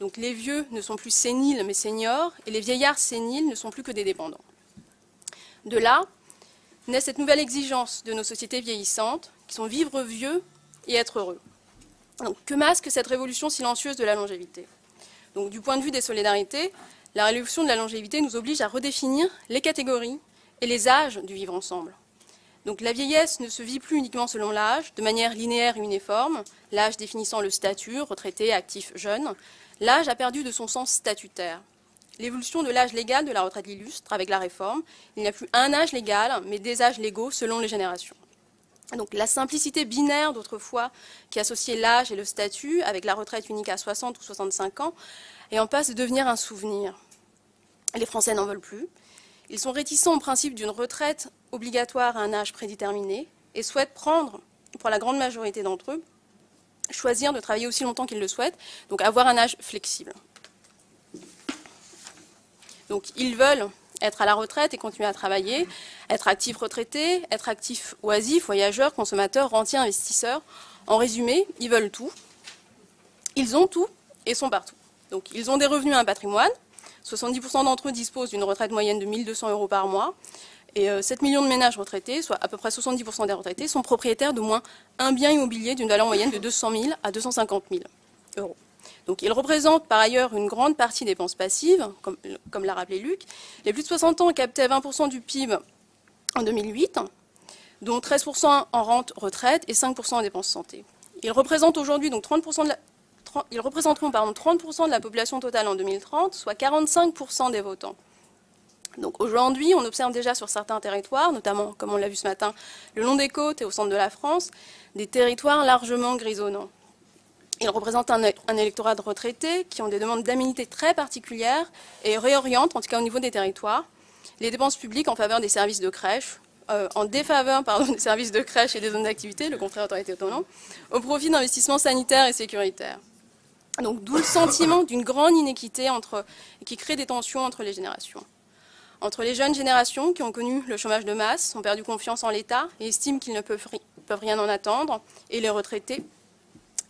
Donc les vieux ne sont plus séniles mais seniors, et les vieillards séniles ne sont plus que des dépendants. De là naît cette nouvelle exigence de nos sociétés vieillissantes, qui sont vivre vieux et être heureux. Donc, que masque cette révolution silencieuse de la longévité? Donc, du point de vue des solidarités, la révolution de la longévité nous oblige à redéfinir les catégories et les âges du vivre ensemble. Donc la vieillesse ne se vit plus uniquement selon l'âge, de manière linéaire et uniforme, l'âge définissant le statut, retraité, actif, jeune. L'âge a perdu de son sens statutaire. L'évolution de l'âge légal de la retraite l'illustre avec la réforme. Il n'y a plus un âge légal, mais des âges légaux selon les générations. Donc la simplicité binaire d'autrefois qui associait l'âge et le statut, avec la retraite unique à 60 ou 65 ans, est en passe de devenir un souvenir. Les Français n'en veulent plus. Ils sont réticents au principe d'une retraite obligatoire à un âge prédéterminé et souhaitent prendre, pour la grande majorité d'entre eux, choisir de travailler aussi longtemps qu'ils le souhaitent, donc avoir un âge flexible. Donc ils veulent être à la retraite et continuer à travailler, être actifs retraités, être actifs oisifs, voyageurs, consommateurs, rentiers, investisseurs. En résumé, ils veulent tout. Ils ont tout et sont partout. Donc ils ont des revenus et un patrimoine. 70% d'entre eux disposent d'une retraite moyenne de 1 200 € par mois. Et 7 millions de ménages retraités, soit à peu près 70% des retraités, sont propriétaires d'au moins un bien immobilier d'une valeur moyenne de 200 000 à 250 000 €. Donc ils représentent par ailleurs une grande partie des dépenses passives, comme l'a rappelé Luc. Les plus de 60 ans captaient 20% du PIB en 2008, dont 13% en rente retraite et 5% en dépenses santé. Ils représentent aujourd'hui donc 30% ils représenteront 30% de la population totale en 2030, soit 45% des votants. Donc aujourd'hui, on observe déjà sur certains territoires, notamment, comme on l'a vu ce matin, le long des côtes et au centre de la France, des territoires largement grisonnants. Ils représentent un électorat de retraités qui ont des demandes d'aménité très particulières et réorientent, en tout cas au niveau des territoires, les dépenses publiques en faveur des services de crèche, en défaveur des services de crèche et des zones d'activité, le contraire aurait été autonome, au profit d'investissements sanitaires et sécuritaires. Donc d'où le sentiment d'une grande inéquité qui crée des tensions entre les générations. Entre les jeunes générations qui ont connu le chômage de masse, ont perdu confiance en l'État et estiment qu'ils ne peuvent rien en attendre, et les retraités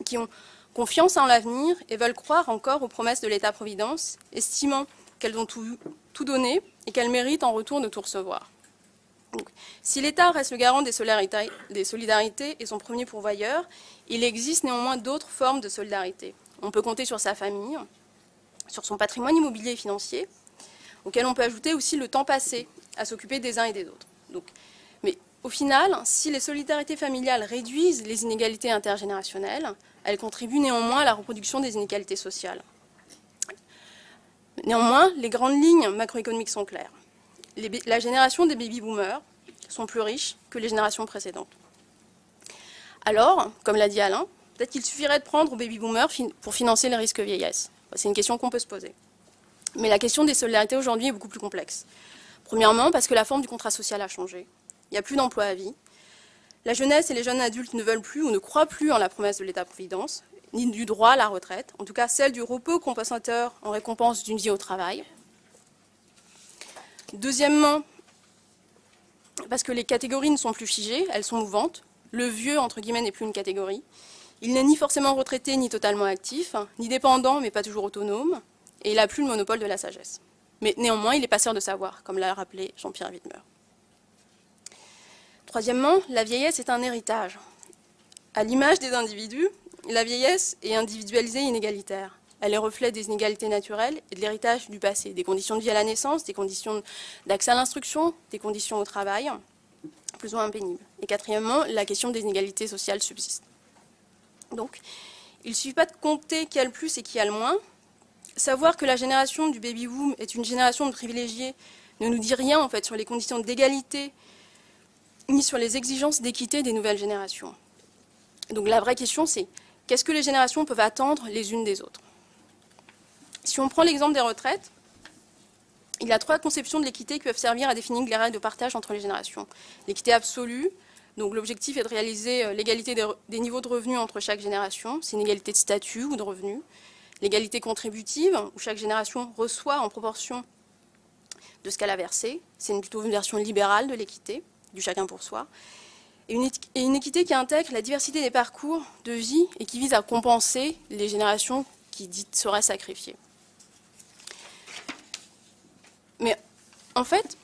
qui ont confiance en l'avenir et veulent croire encore aux promesses de l'État-providence, estimant qu'elles ont tout donné et qu'elles méritent en retour de tout recevoir. Donc, si l'État reste le garant des solidarités et son premier pourvoyeur, il existe néanmoins d'autres formes de solidarité. On peut compter sur sa famille, sur son patrimoine immobilier et financier, auquel on peut ajouter aussi le temps passé à s'occuper des uns et des autres. Mais au final, si les solidarités familiales réduisent les inégalités intergénérationnelles, elles contribuent néanmoins à la reproduction des inégalités sociales. Néanmoins, les grandes lignes macroéconomiques sont claires. La génération des baby-boomers sont plus riches que les générations précédentes. Alors, comme l'a dit Alain, Peut-être qu'il suffirait de prendre aux baby-boomers pour financer les risques vieillesse. C'est une question qu'on peut se poser. Mais la question des solidarités aujourd'hui est beaucoup plus complexe. Premièrement, parce que la forme du contrat social a changé. Il n'y a plus d'emploi à vie. La jeunesse et les jeunes adultes ne veulent plus ou ne croient plus en la promesse de l'État-providence, ni du droit à la retraite, en tout cas celle du repos compensateur en récompense d'une vie au travail. Deuxièmement, parce que les catégories ne sont plus figées, elles sont mouvantes. Le vieux, entre guillemets, n'est plus une catégorie. Il n'est ni forcément retraité, ni totalement actif, ni dépendant, mais pas toujours autonome, et il n'a plus le monopole de la sagesse. Mais néanmoins, il est passeur de savoir, comme l'a rappelé Jean-Pierre Widmer. Troisièmement, la vieillesse est un héritage. À l'image des individus, la vieillesse est individualisée et inégalitaire. Elle est reflet des inégalités naturelles et de l'héritage du passé, des conditions de vie à la naissance, des conditions d'accès à l'instruction, des conditions au travail, plus ou moins pénibles. Et quatrièmement, la question des inégalités sociales subsiste. Donc, il ne suffit pas de compter qui a le plus et qui a le moins. Savoir que la génération du baby-boom est une génération de privilégiés ne nous dit rien en fait sur les conditions d'égalité ni sur les exigences d'équité des nouvelles générations. Donc la vraie question c'est qu'est-ce que les générations peuvent attendre les unes des autres? Si on prend l'exemple des retraites, il y a 3 conceptions de l'équité qui peuvent servir à définir les règles de partage entre les générations. L'équité absolue, donc l'objectif est de réaliser l'égalité des niveaux de revenus entre chaque génération, c'est une égalité de statut ou de revenus. L'égalité contributive, où chaque génération reçoit en proportion de ce qu'elle a versé, c'est plutôt une version libérale de l'équité, du chacun pour soi. Et une équité qui intègre la diversité des parcours de vie et qui vise à compenser les générations qui dites seraient sacrifiées. Mais en fait,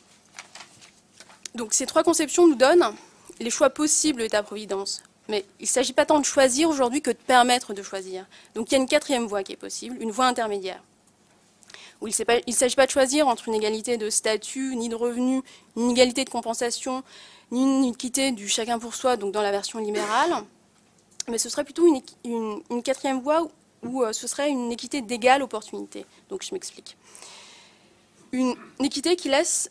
donc ces 3 conceptions nous donnent les choix possibles de l'État-providence. Mais il ne s'agit pas tant de choisir aujourd'hui que de permettre de choisir. Donc il y a une 4e voie qui est possible, une voie intermédiaire. Où il ne s'agit pas de choisir entre une égalité de statut, ni de revenus, ni une égalité de compensation, ni une équité du chacun pour soi, donc dans la version libérale. Mais ce serait plutôt une 4e voie où ce serait une équité d'égale opportunité. Donc je m'explique. Une équité qui laisse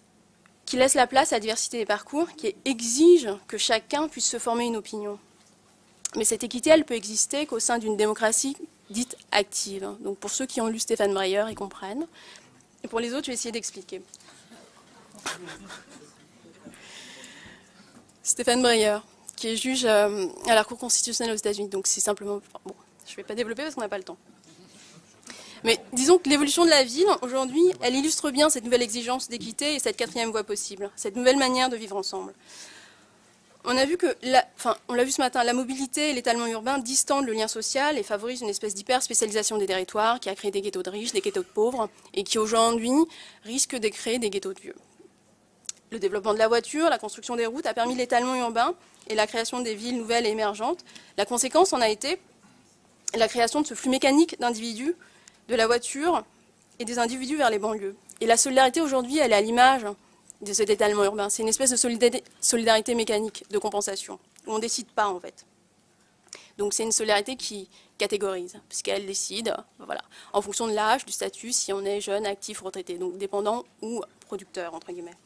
la place à la diversité des parcours, qui exige que chacun puisse se former une opinion. Mais cette équité, elle peut exister qu'au sein d'une démocratie dite active. Donc pour ceux qui ont lu Stéphane Breyer, ils comprennent. Et pour les autres, je vais essayer d'expliquer. Stéphane Breyer, qui est juge à la Cour constitutionnelle aux États-Unis. Donc c'est simplement... Bon, je ne vais pas développer parce qu'on n'a pas le temps. Mais disons que l'évolution de la ville, aujourd'hui, elle illustre bien cette nouvelle exigence d'équité et cette 4e voie possible, cette nouvelle manière de vivre ensemble. On a vu que, on l'a vu ce matin, la mobilité et l'étalement urbain distendent le lien social et favorisent une espèce d'hyper-spécialisation des territoires qui a créé des ghettos de riches, des ghettos de pauvres et qui aujourd'hui risquent de créer des ghettos de vieux. Le développement de la voiture, la construction des routes a permis l'étalement urbain et la création des villes nouvelles et émergentes. La conséquence en a été la création de ce flux mécanique d'individus, de la voiture et des individus vers les banlieues. Et la solidarité aujourd'hui, elle est à l'image de cet étalement urbain. C'est une espèce de solidarité mécanique, de compensation, où on ne décide pas en fait. Donc c'est une solidarité qui catégorise, puisqu'elle décide voilà, en fonction de l'âge, du statut, si on est jeune, actif, retraité, donc dépendant ou producteur, entre guillemets.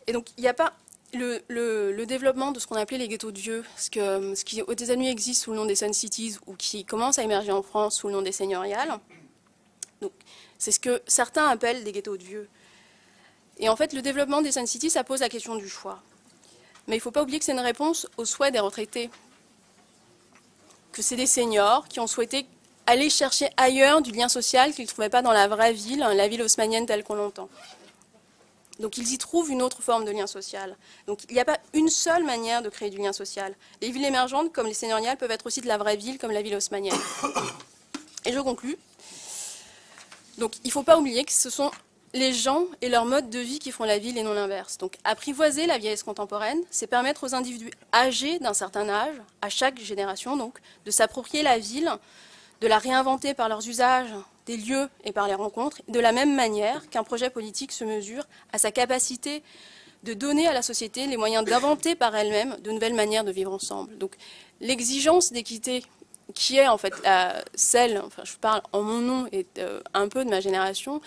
Et donc il n'y a pas le développement de ce qu'on appelait les ghettos de vieux, ce qui aux États-Unis existe sous le nom des Sun Cities ou qui commence à émerger en France sous le nom des seigneuriales. Donc c'est ce que certains appellent des ghettos de vieux. Et en fait, le développement des Sun Cities, ça pose la question du choix. Mais il ne faut pas oublier que c'est une réponse aux souhaits des retraités. Que c'est des seniors qui ont souhaité aller chercher ailleurs du lien social qu'ils ne trouvaient pas dans la vraie ville, la ville haussmannienne telle qu'on l'entend. Donc ils y trouvent une autre forme de lien social. Donc il n'y a pas une seule manière de créer du lien social. Les villes émergentes, comme les seigneuriales, peuvent être aussi de la vraie ville, comme la ville haussmannienne. Et je conclus. Donc il ne faut pas oublier que ce sont les gens et leur mode de vie qui font la ville et non l'inverse. Donc apprivoiser la vieillesse contemporaine, c'est permettre aux individus âgés d'un certain âge, à chaque génération donc, de s'approprier la ville, de la réinventer par leurs usages, des lieux et par les rencontres, de la même manière qu'un projet politique se mesure à sa capacité de donner à la société les moyens d'inventer par elle-même de nouvelles manières de vivre ensemble. Donc l'exigence d'équité qui est en fait celle, enfin je parle en mon nom et un peu de ma génération,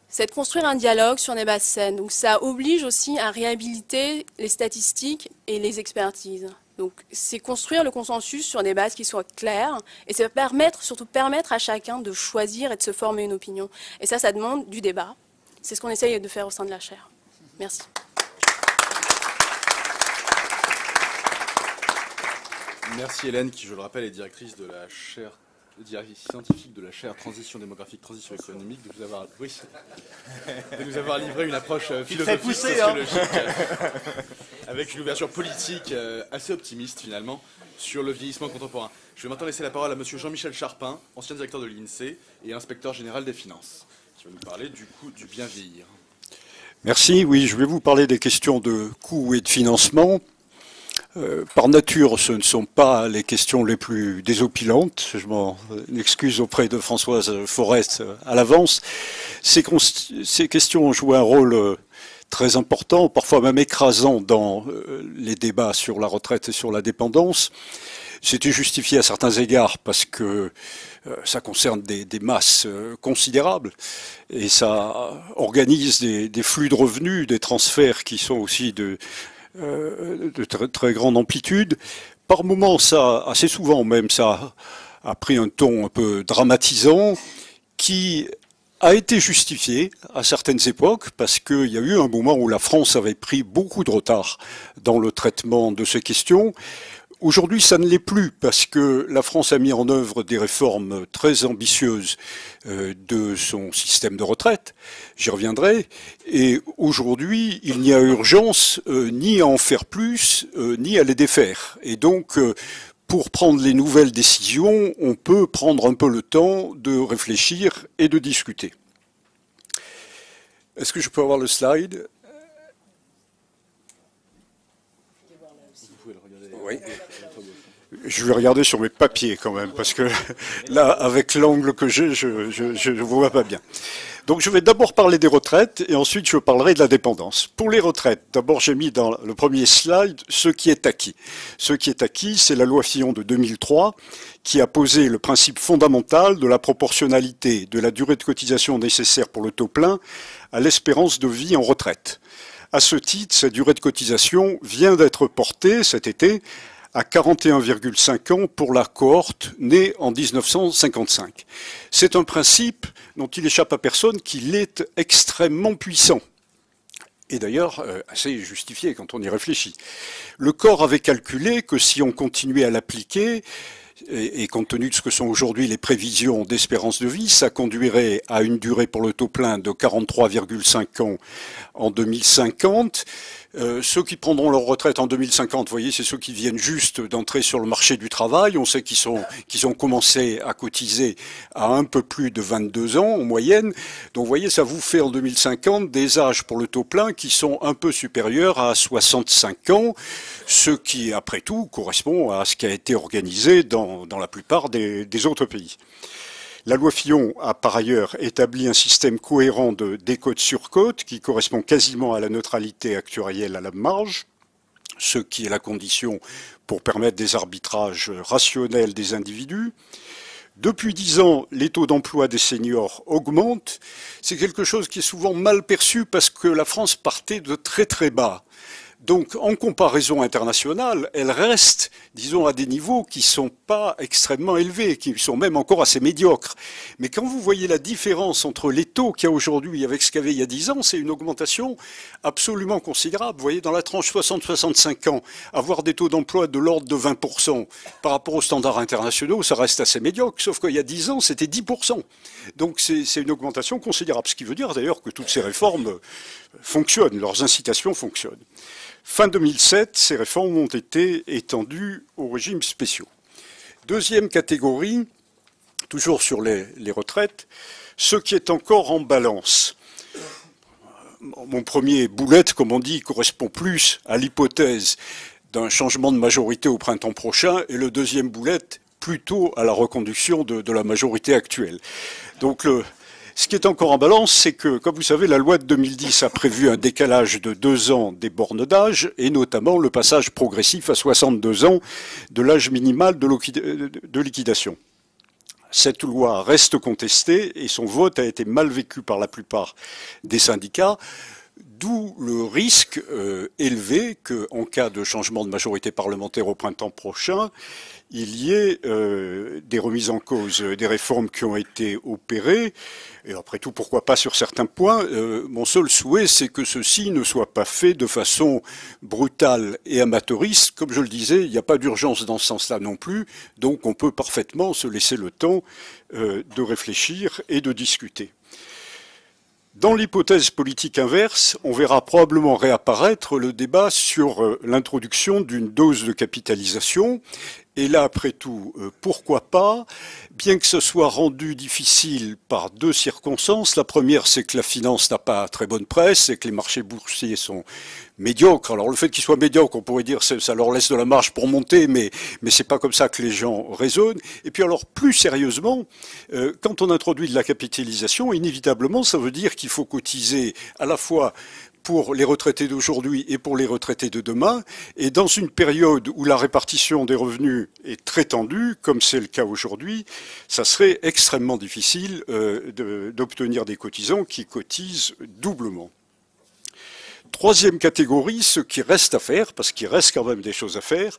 c'est de construire un dialogue sur des bases saines. Donc ça oblige aussi à réhabiliter les statistiques et les expertises. Donc c'est construire le consensus sur des bases qui soient claires, et ça va surtout permettre à chacun de choisir et de se former une opinion. Et ça demande du débat. C'est ce qu'on essaye de faire au sein de la chaire. Merci. Merci Hélène, qui, je le rappelle, est directrice de la chaire, directrice scientifique de la chaire Transition démographique, transition économique, de nous avoir livré une approche philosophique, sociologique, avec une ouverture politique assez optimiste finalement sur le vieillissement contemporain. Je vais maintenant laisser la parole à monsieur Jean-Michel Charpin, ancien directeur de l'INSEE et inspecteur général des finances, qui va nous parler du coût du bien vieillir. Merci, oui, je vais vous parler des questions de coût et de financement. Par nature, ce ne sont pas les questions les plus désopilantes. Je m'en excuse auprès de Françoise Forest à l'avance. Ces questions ont joué un rôle très important, parfois même écrasant dans les débats sur la retraite et sur la dépendance. C'était justifié à certains égards parce que ça concerne des masses considérables et ça organise des flux de revenus, des transferts qui sont aussi de très, très grande amplitude. Par moments, assez souvent même, ça a pris un ton un peu dramatisant qui a été justifié à certaines époques parce qu'il y a eu un moment où la France avait pris beaucoup de retard dans le traitement de ces questions. Aujourd'hui, ça ne l'est plus parce que la France a mis en œuvre des réformes très ambitieuses de son système de retraite. J'y reviendrai. Et aujourd'hui, il n'y a urgence ni à en faire plus, ni à les défaire. Et donc, pour prendre les nouvelles décisions, on peut prendre un peu le temps de réfléchir et de discuter. Est-ce que je peux avoir le slide ? Oui. Je vais regarder sur mes papiers quand même, parce que là, avec l'angle que j'ai, je ne vois pas bien. Donc je vais d'abord parler des retraites, et ensuite je parlerai de la dépendance. Pour les retraites, d'abord j'ai mis dans le premier slide ce qui est acquis. Ce qui est acquis, c'est la loi Fillon de 2003, qui a posé le principe fondamental de la proportionnalité de la durée de cotisation nécessaire pour le taux plein à l'espérance de vie en retraite. À ce titre, cette durée de cotisation vient d'être portée cet été à 41,5 ans pour la cohorte née en 1955. C'est un principe dont il échappe à personne qu'il est extrêmement puissant. Et d'ailleurs, assez justifié quand on y réfléchit. Le corps avait calculé que si on continuait à l'appliquer, et compte tenu de ce que sont aujourd'hui les prévisions d'espérance de vie, ça conduirait à une durée pour le taux plein de 43,5 ans en 2050. Ceux qui prendront leur retraite en 2050, vous voyez, c'est ceux qui viennent juste d'entrer sur le marché du travail. On sait qu'ils ont commencé à cotiser à un peu plus de 22 ans en moyenne. Donc vous voyez, ça vous fait en 2050 des âges pour le taux plein qui sont un peu supérieurs à 65 ans, ce qui, après tout, correspond à ce qui a été organisé dans la plupart des autres pays. La loi Fillon a par ailleurs établi un système cohérent de décote sur cote qui correspond quasiment à la neutralité actuarielle à la marge, ce qui est la condition pour permettre des arbitrages rationnels des individus. Depuis 10 ans, les taux d'emploi des seniors augmentent. C'est quelque chose qui est souvent mal perçu parce que la France partait de très très bas. Donc, en comparaison internationale, elle reste, disons, à des niveaux qui ne sont pas extrêmement élevés, qui sont même encore assez médiocres. Mais quand vous voyez la différence entre les taux qu'il y a aujourd'hui avec ce qu'il y avait il y a 10 ans, c'est une augmentation absolument considérable. Vous voyez, dans la tranche 60-65 ans, avoir des taux d'emploi de l'ordre de 20% par rapport aux standards internationaux, ça reste assez médiocre. Sauf qu'il y a 10 ans, c'était 10%. Donc, c'est une augmentation considérable. Ce qui veut dire d'ailleurs que toutes ces réformes fonctionnent, leurs incitations fonctionnent. Fin 2007, ces réformes ont été étendues aux régimes spéciaux. Deuxième catégorie, toujours sur les retraites, ce qui est encore en balance. Mon premier boulette, comme on dit, correspond plus à l'hypothèse d'un changement de majorité au printemps prochain, et le deuxième boulette, plutôt à la reconduction de la majorité actuelle. Donc ce qui est encore en balance, c'est que, comme vous savez, la loi de 2010 a prévu un décalage de 2 ans des bornes d'âge, et notamment le passage progressif à 62 ans de l'âge minimal de liquidation. Cette loi reste contestée et son vote a été mal vécu par la plupart des syndicats. D'où le risque élevé qu'en cas de changement de majorité parlementaire au printemps prochain, il y ait des remises en cause des réformes qui ont été opérées. Et après tout, pourquoi pas sur certains points. Mon seul souhait, c'est que ceci ne soit pas fait de façon brutale et amateuriste. Comme je le disais, il n'y a pas d'urgence dans ce sens-là non plus. Donc on peut parfaitement se laisser le temps de réfléchir et de discuter. Dans l'hypothèse politique inverse, on verra probablement réapparaître le débat sur l'introduction d'une dose de capitalisation. Et là, après tout, pourquoi pas, bien que ce soit rendu difficile par deux circonstances. La première, c'est que la finance n'a pas très bonne presse et que les marchés boursiers sont médiocres. Alors le fait qu'ils soient médiocres, on pourrait dire ça leur laisse de la marge pour monter, mais c'est pas comme ça que les gens raisonnent. Et puis alors, plus sérieusement, quand on introduit de la capitalisation, inévitablement, ça veut dire qu'il faut cotiser à la fois pour les retraités d'aujourd'hui et pour les retraités de demain. Et dans une période où la répartition des revenus est très tendue, comme c'est le cas aujourd'hui, ça serait extrêmement difficile d'obtenir des cotisants qui cotisent doublement. Troisième catégorie, ce qui reste à faire, parce qu'il reste quand même des choses à faire,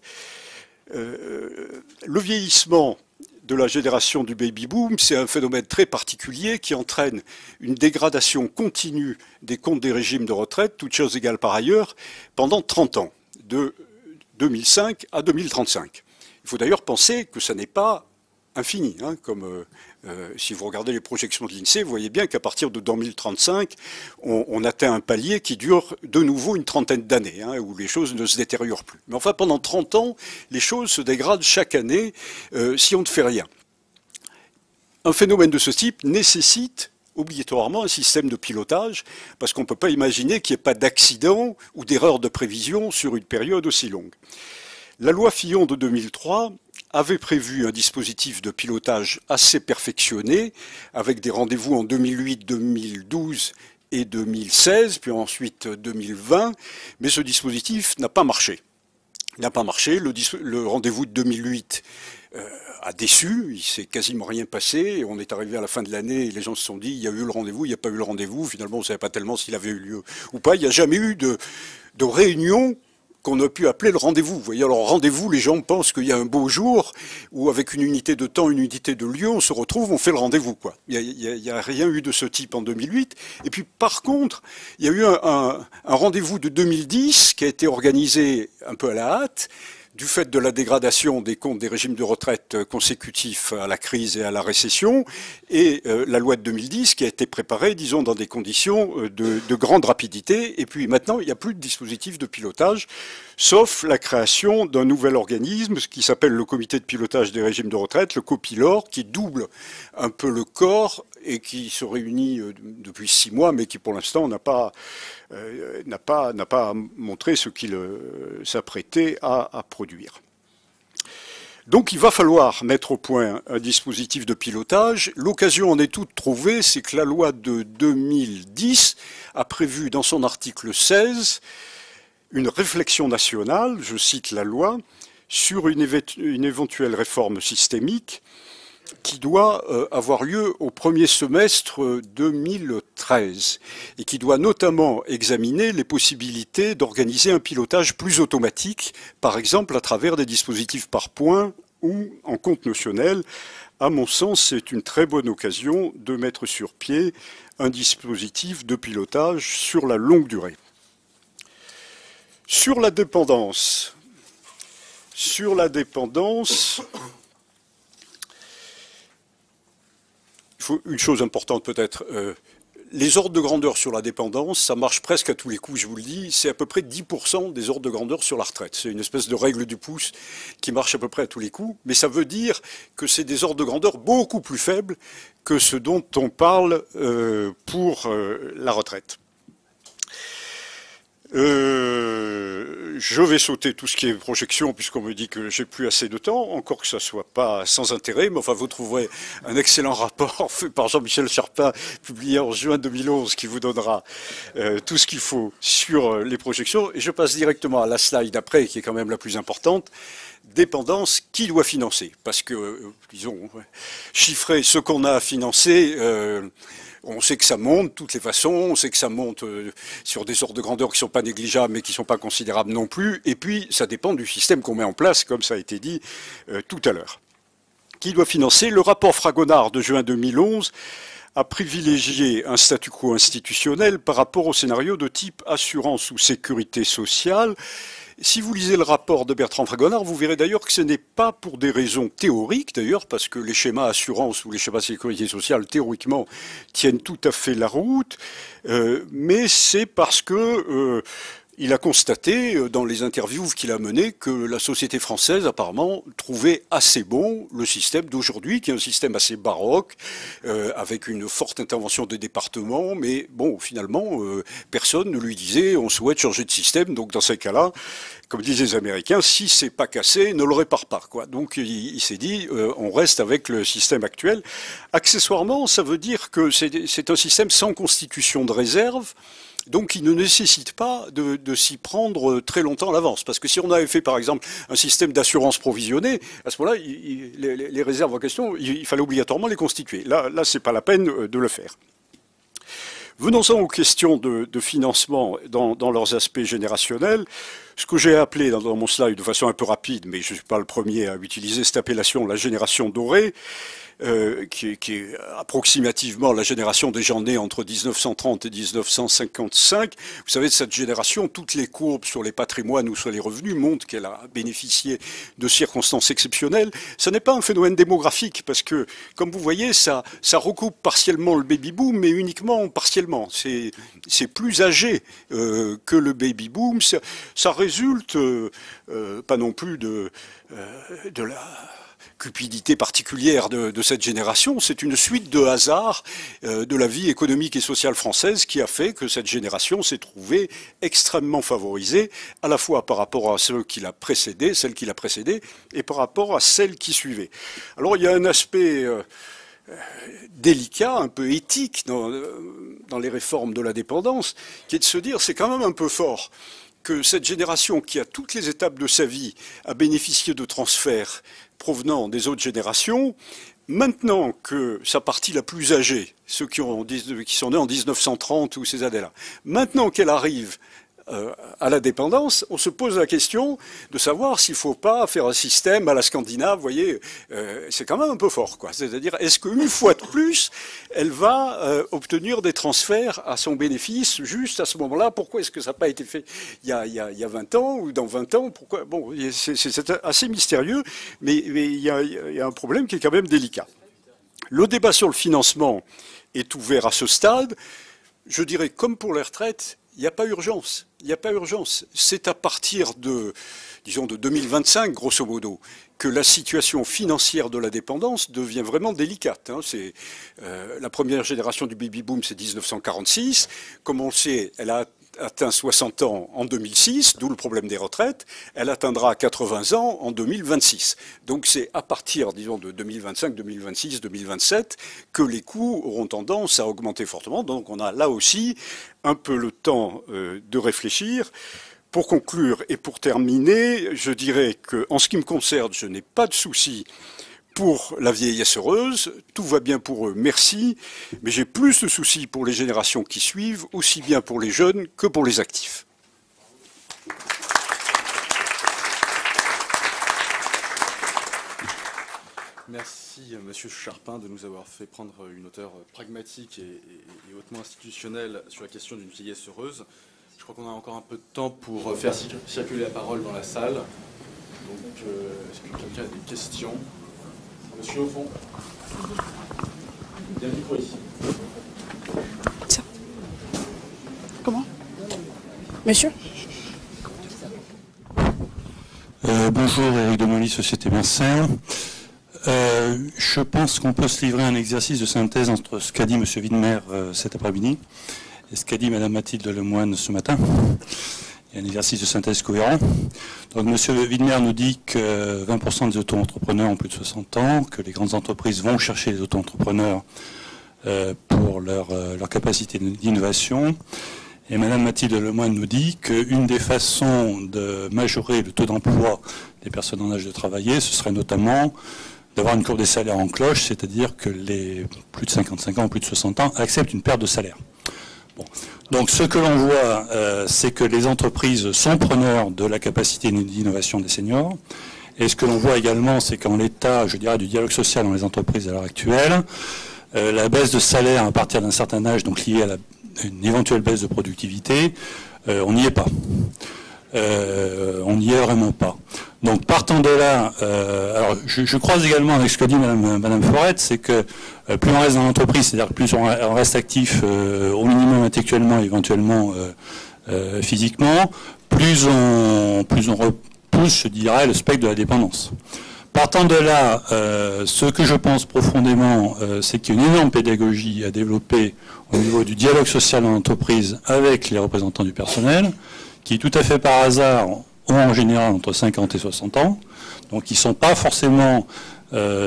le vieillissement de la génération du baby-boom, c'est un phénomène très particulier qui entraîne une dégradation continue des comptes des régimes de retraite, toutes choses égales par ailleurs, pendant 30 ans, de 2005 à 2035. Il faut d'ailleurs penser que ça n'est pas infini, hein, comme si vous regardez les projections de l'INSEE, vous voyez bien qu'à partir de 2035, on atteint un palier qui dure de nouveau une trentaine d'années, hein, où les choses ne se détériorent plus. Mais enfin, pendant 30 ans, les choses se dégradent chaque année si on ne fait rien. Un phénomène de ce type nécessite obligatoirement un système de pilotage, parce qu'on ne peut pas imaginer qu'il n'y ait pas d'accident ou d'erreur de prévision sur une période aussi longue. La loi Fillon de 2003 avait prévu un dispositif de pilotage assez perfectionné, avec des rendez-vous en 2008, 2012 et 2016, puis ensuite 2020, mais ce dispositif n'a pas marché. Il n'a pas marché, le rendez-vous de 2008 a déçu, il s'est quasiment rien passé, et on est arrivé à la fin de l'année et les gens se sont dit, il y a eu le rendez-vous, il n'y a pas eu le rendez-vous, finalement on ne savait pas tellement s'il avait eu lieu ou pas, il n'y a jamais eu de réunion qu'on a pu appeler le rendez-vous. Vous voyez, alors rendez-vous, les gens pensent qu'il y a un beau jour où avec une unité de temps, une unité de lieu, on se retrouve, on fait le rendez-vous, quoi. Il n'y a rien eu de ce type en 2008. Et puis par contre, il y a eu un rendez-vous de 2010 qui a été organisé un peu à la hâte, du fait de la dégradation des comptes des régimes de retraite consécutifs à la crise et à la récession, et la loi de 2010 qui a été préparée, disons, dans des conditions de grande rapidité. Et puis maintenant, il n'y a plus de dispositif de pilotage, sauf la création d'un nouvel organisme qui s'appelle le Comité de pilotage des régimes de retraite, le COPILOR, qui double un peu le corps et qui se réunit depuis 6 mois, mais qui pour l'instant n'a pas montré ce qu'il s'apprêtait à produire. Donc il va falloir mettre au point un dispositif de pilotage. L'occasion en est toute trouvée, c'est que la loi de 2010 a prévu dans son article 16 une réflexion nationale, je cite la loi, sur une éventuelle réforme systémique qui doit avoir lieu au premier semestre 2013 et qui doit notamment examiner les possibilités d'organiser un pilotage plus automatique, par exemple à travers des dispositifs par points ou en compte notionnel. À mon sens, c'est une très bonne occasion de mettre sur pied un dispositif de pilotage sur la longue durée. Sur la dépendance, il faut une chose importante peut-être. Les ordres de grandeur sur la dépendance, ça marche presque à tous les coups, je vous le dis. C'est à peu près 10% des ordres de grandeur sur la retraite. C'est une espèce de règle du pouce qui marche à peu près à tous les coups. Mais ça veut dire que c'est des ordres de grandeur beaucoup plus faibles que ce dont on parle pour la retraite. Je vais sauter tout ce qui est projection puisqu'on me dit que j'ai plus assez de temps, encore que ça soit pas sans intérêt, mais enfin vous trouverez un excellent rapport fait par Jean-Michel Charpin, publié en juin 2011, qui vous donnera tout ce qu'il faut sur les projections. Et je passe directement à la slide après, qui est quand même la plus importante. dépendance, qui doit financer? Parce que, disons, chiffrer ce qu'on a à financer, on sait que ça monte de toutes les façons, on sait que ça monte sur des ordres de grandeur qui ne sont pas négligeables mais qui ne sont pas considérables non plus, et puis ça dépend du système qu'on met en place, comme ça a été dit tout à l'heure. Qui doit financer? Le rapport Fragonard de juin 2011 a privilégié un statu quo institutionnel par rapport au scénario de type assurance ou sécurité sociale. Si vous lisez le rapport de Bertrand Fragonard, vous verrez d'ailleurs que ce n'est pas pour des raisons théoriques, d'ailleurs, parce que les schémas assurance ou les schémas sécurité sociale, théoriquement, tiennent tout à fait la route, mais c'est parce que il a constaté dans les interviews qu'il a menées que la société française apparemment trouvait assez bon le système d'aujourd'hui, qui est un système assez baroque, avec une forte intervention des départements, mais bon, finalement, personne ne lui disait on souhaite changer de système, donc dans ces cas-là, comme disaient les Américains, si c'est pas cassé, ne le répare pas, quoi. Donc il s'est dit on reste avec le système actuel. Accessoirement, ça veut dire que c'est un système sans constitution de réserve, donc il ne nécessite pas de s'y prendre très longtemps à l'avance. Parce que si on avait fait par exemple un système d'assurance provisionnée, à ce moment-là, les réserves en question, il fallait obligatoirement les constituer. Là c'est pas la peine de le faire. Venons-en aux questions de financement dans leurs aspects générationnels. Ce que j'ai appelé dans mon slide de façon un peu rapide, mais je ne suis pas le premier à utiliser cette appellation, la génération dorée, qui est approximativement la génération des gens nés entre 1930 et 1955. Vous savez, de cette génération, toutes les courbes sur les patrimoines ou sur les revenus montrent qu'elle a bénéficié de circonstances exceptionnelles. Ce n'est pas un phénomène démographique, parce que, comme vous voyez, ça recoupe partiellement le baby-boom, mais uniquement partiellement. C'est plus âgé que le baby-boom. Ça résulte, pas non plus de la cupidité particulière de cette génération, c'est une suite de hasards de la vie économique et sociale française qui a fait que cette génération s'est trouvée extrêmement favorisée, à la fois par rapport à celle qui l'a précédée, et par rapport à celle qui suivait. Alors il y a un aspect délicat, un peu éthique dans les réformes de la dépendance, qui est de se dire c'est quand même un peu fort que cette génération qui, à toutes les étapes de sa vie, a bénéficié de transferts provenant des autres générations, maintenant que sa partie la plus âgée, ceux qui sont nés en 1930 ou ces années-là, maintenant qu'elle arrive à la dépendance, on se pose la question de savoir s'il ne faut pas faire un système à la Scandinave. Vous voyez, c'est quand même un peu fort, quoi. C'est-à-dire, est-ce qu'une fois de plus, elle va obtenir des transferts à son bénéfice juste à ce moment-là? Pourquoi est-ce que ça n'a pas été fait il y a 20 ans ou dans 20 ans? Pourquoi? Bon, c'est assez mystérieux, mais il y a un problème qui est quand même délicat. Le débat sur le financement est ouvert à ce stade. Je dirais, comme pour les retraites, il n'y a pas urgence. Il n'y a pas urgence. C'est à partir disons, de 2025, grosso modo, que la situation financière de la dépendance devient vraiment délicate. C'est la première génération du baby-boom, c'est 1946. Comme on le sait, elle a atteint 60 ans en 2006, d'où le problème des retraites. Elle atteindra 80 ans en 2026. Donc c'est à partir, disons, de 2025, 2026, 2027 que les coûts auront tendance à augmenter fortement. Donc on a là aussi un peu le temps de réfléchir. Pour conclure et pour terminer, je dirais qu'en ce qui me concerne, je n'ai pas de souci pour la vieillesse heureuse, tout va bien pour eux, merci, mais j'ai plus de soucis pour les générations qui suivent, aussi bien pour les jeunes que pour les actifs. Merci Monsieur Charpin de nous avoir fait prendre une hauteur pragmatique et hautement institutionnelle sur la question d'une vieillesse heureuse. Je crois qu'on a encore un peu de temps pour faire circuler la parole dans la salle. Donc, est-ce que quelqu'un a des questions? Monsieur au fond. Il y a un micro ici. Comment? Monsieur? Bonjour, Éric Demoly, Société Mercer. Je pense qu'on peut se livrer à un exercice de synthèse entre ce qu'a dit M. Widmer cet après-midi et ce qu'a dit Mme Mathilde Lemoine ce matin. Il y a un exercice de synthèse cohérent. Donc M. Widmer nous dit que 20% des auto-entrepreneurs ont plus de 60 ans, que les grandes entreprises vont chercher les auto-entrepreneurs pour leur capacité d'innovation. Et Mme Mathilde Lemoine nous dit qu'une des façons de majorer le taux d'emploi des personnes en âge de travailler, ce serait notamment d'avoir une courbe des salaires en cloche, c'est-à-dire que les plus de 55 ans, plus de 60 ans acceptent une perte de salaire. Bon. Donc ce que l'on voit, c'est que les entreprises sont preneurs de la capacité d'innovation des seniors. Et ce que l'on voit également, c'est qu'en l'état, je dirais, du dialogue social dans les entreprises à l'heure actuelle, la baisse de salaire à partir d'un certain âge, donc liée à une éventuelle baisse de productivité, on n'y est pas. On n'y est vraiment pas. Donc partant de là, alors je croise également avec ce que dit Madame Forette, c'est que plus on reste dans l'entreprise, c'est-à-dire que plus on reste actif au minimum intellectuellement, éventuellement physiquement, plus on repousse, je dirais, le spectre de la dépendance. Partant de là, ce que je pense profondément, c'est qu'il y a une énorme pédagogie à développer au niveau du dialogue social dans l'entreprise avec les représentants du personnel, qui tout à fait par hasard ont en général entre 50 et 60 ans, donc ils ne sont pas forcément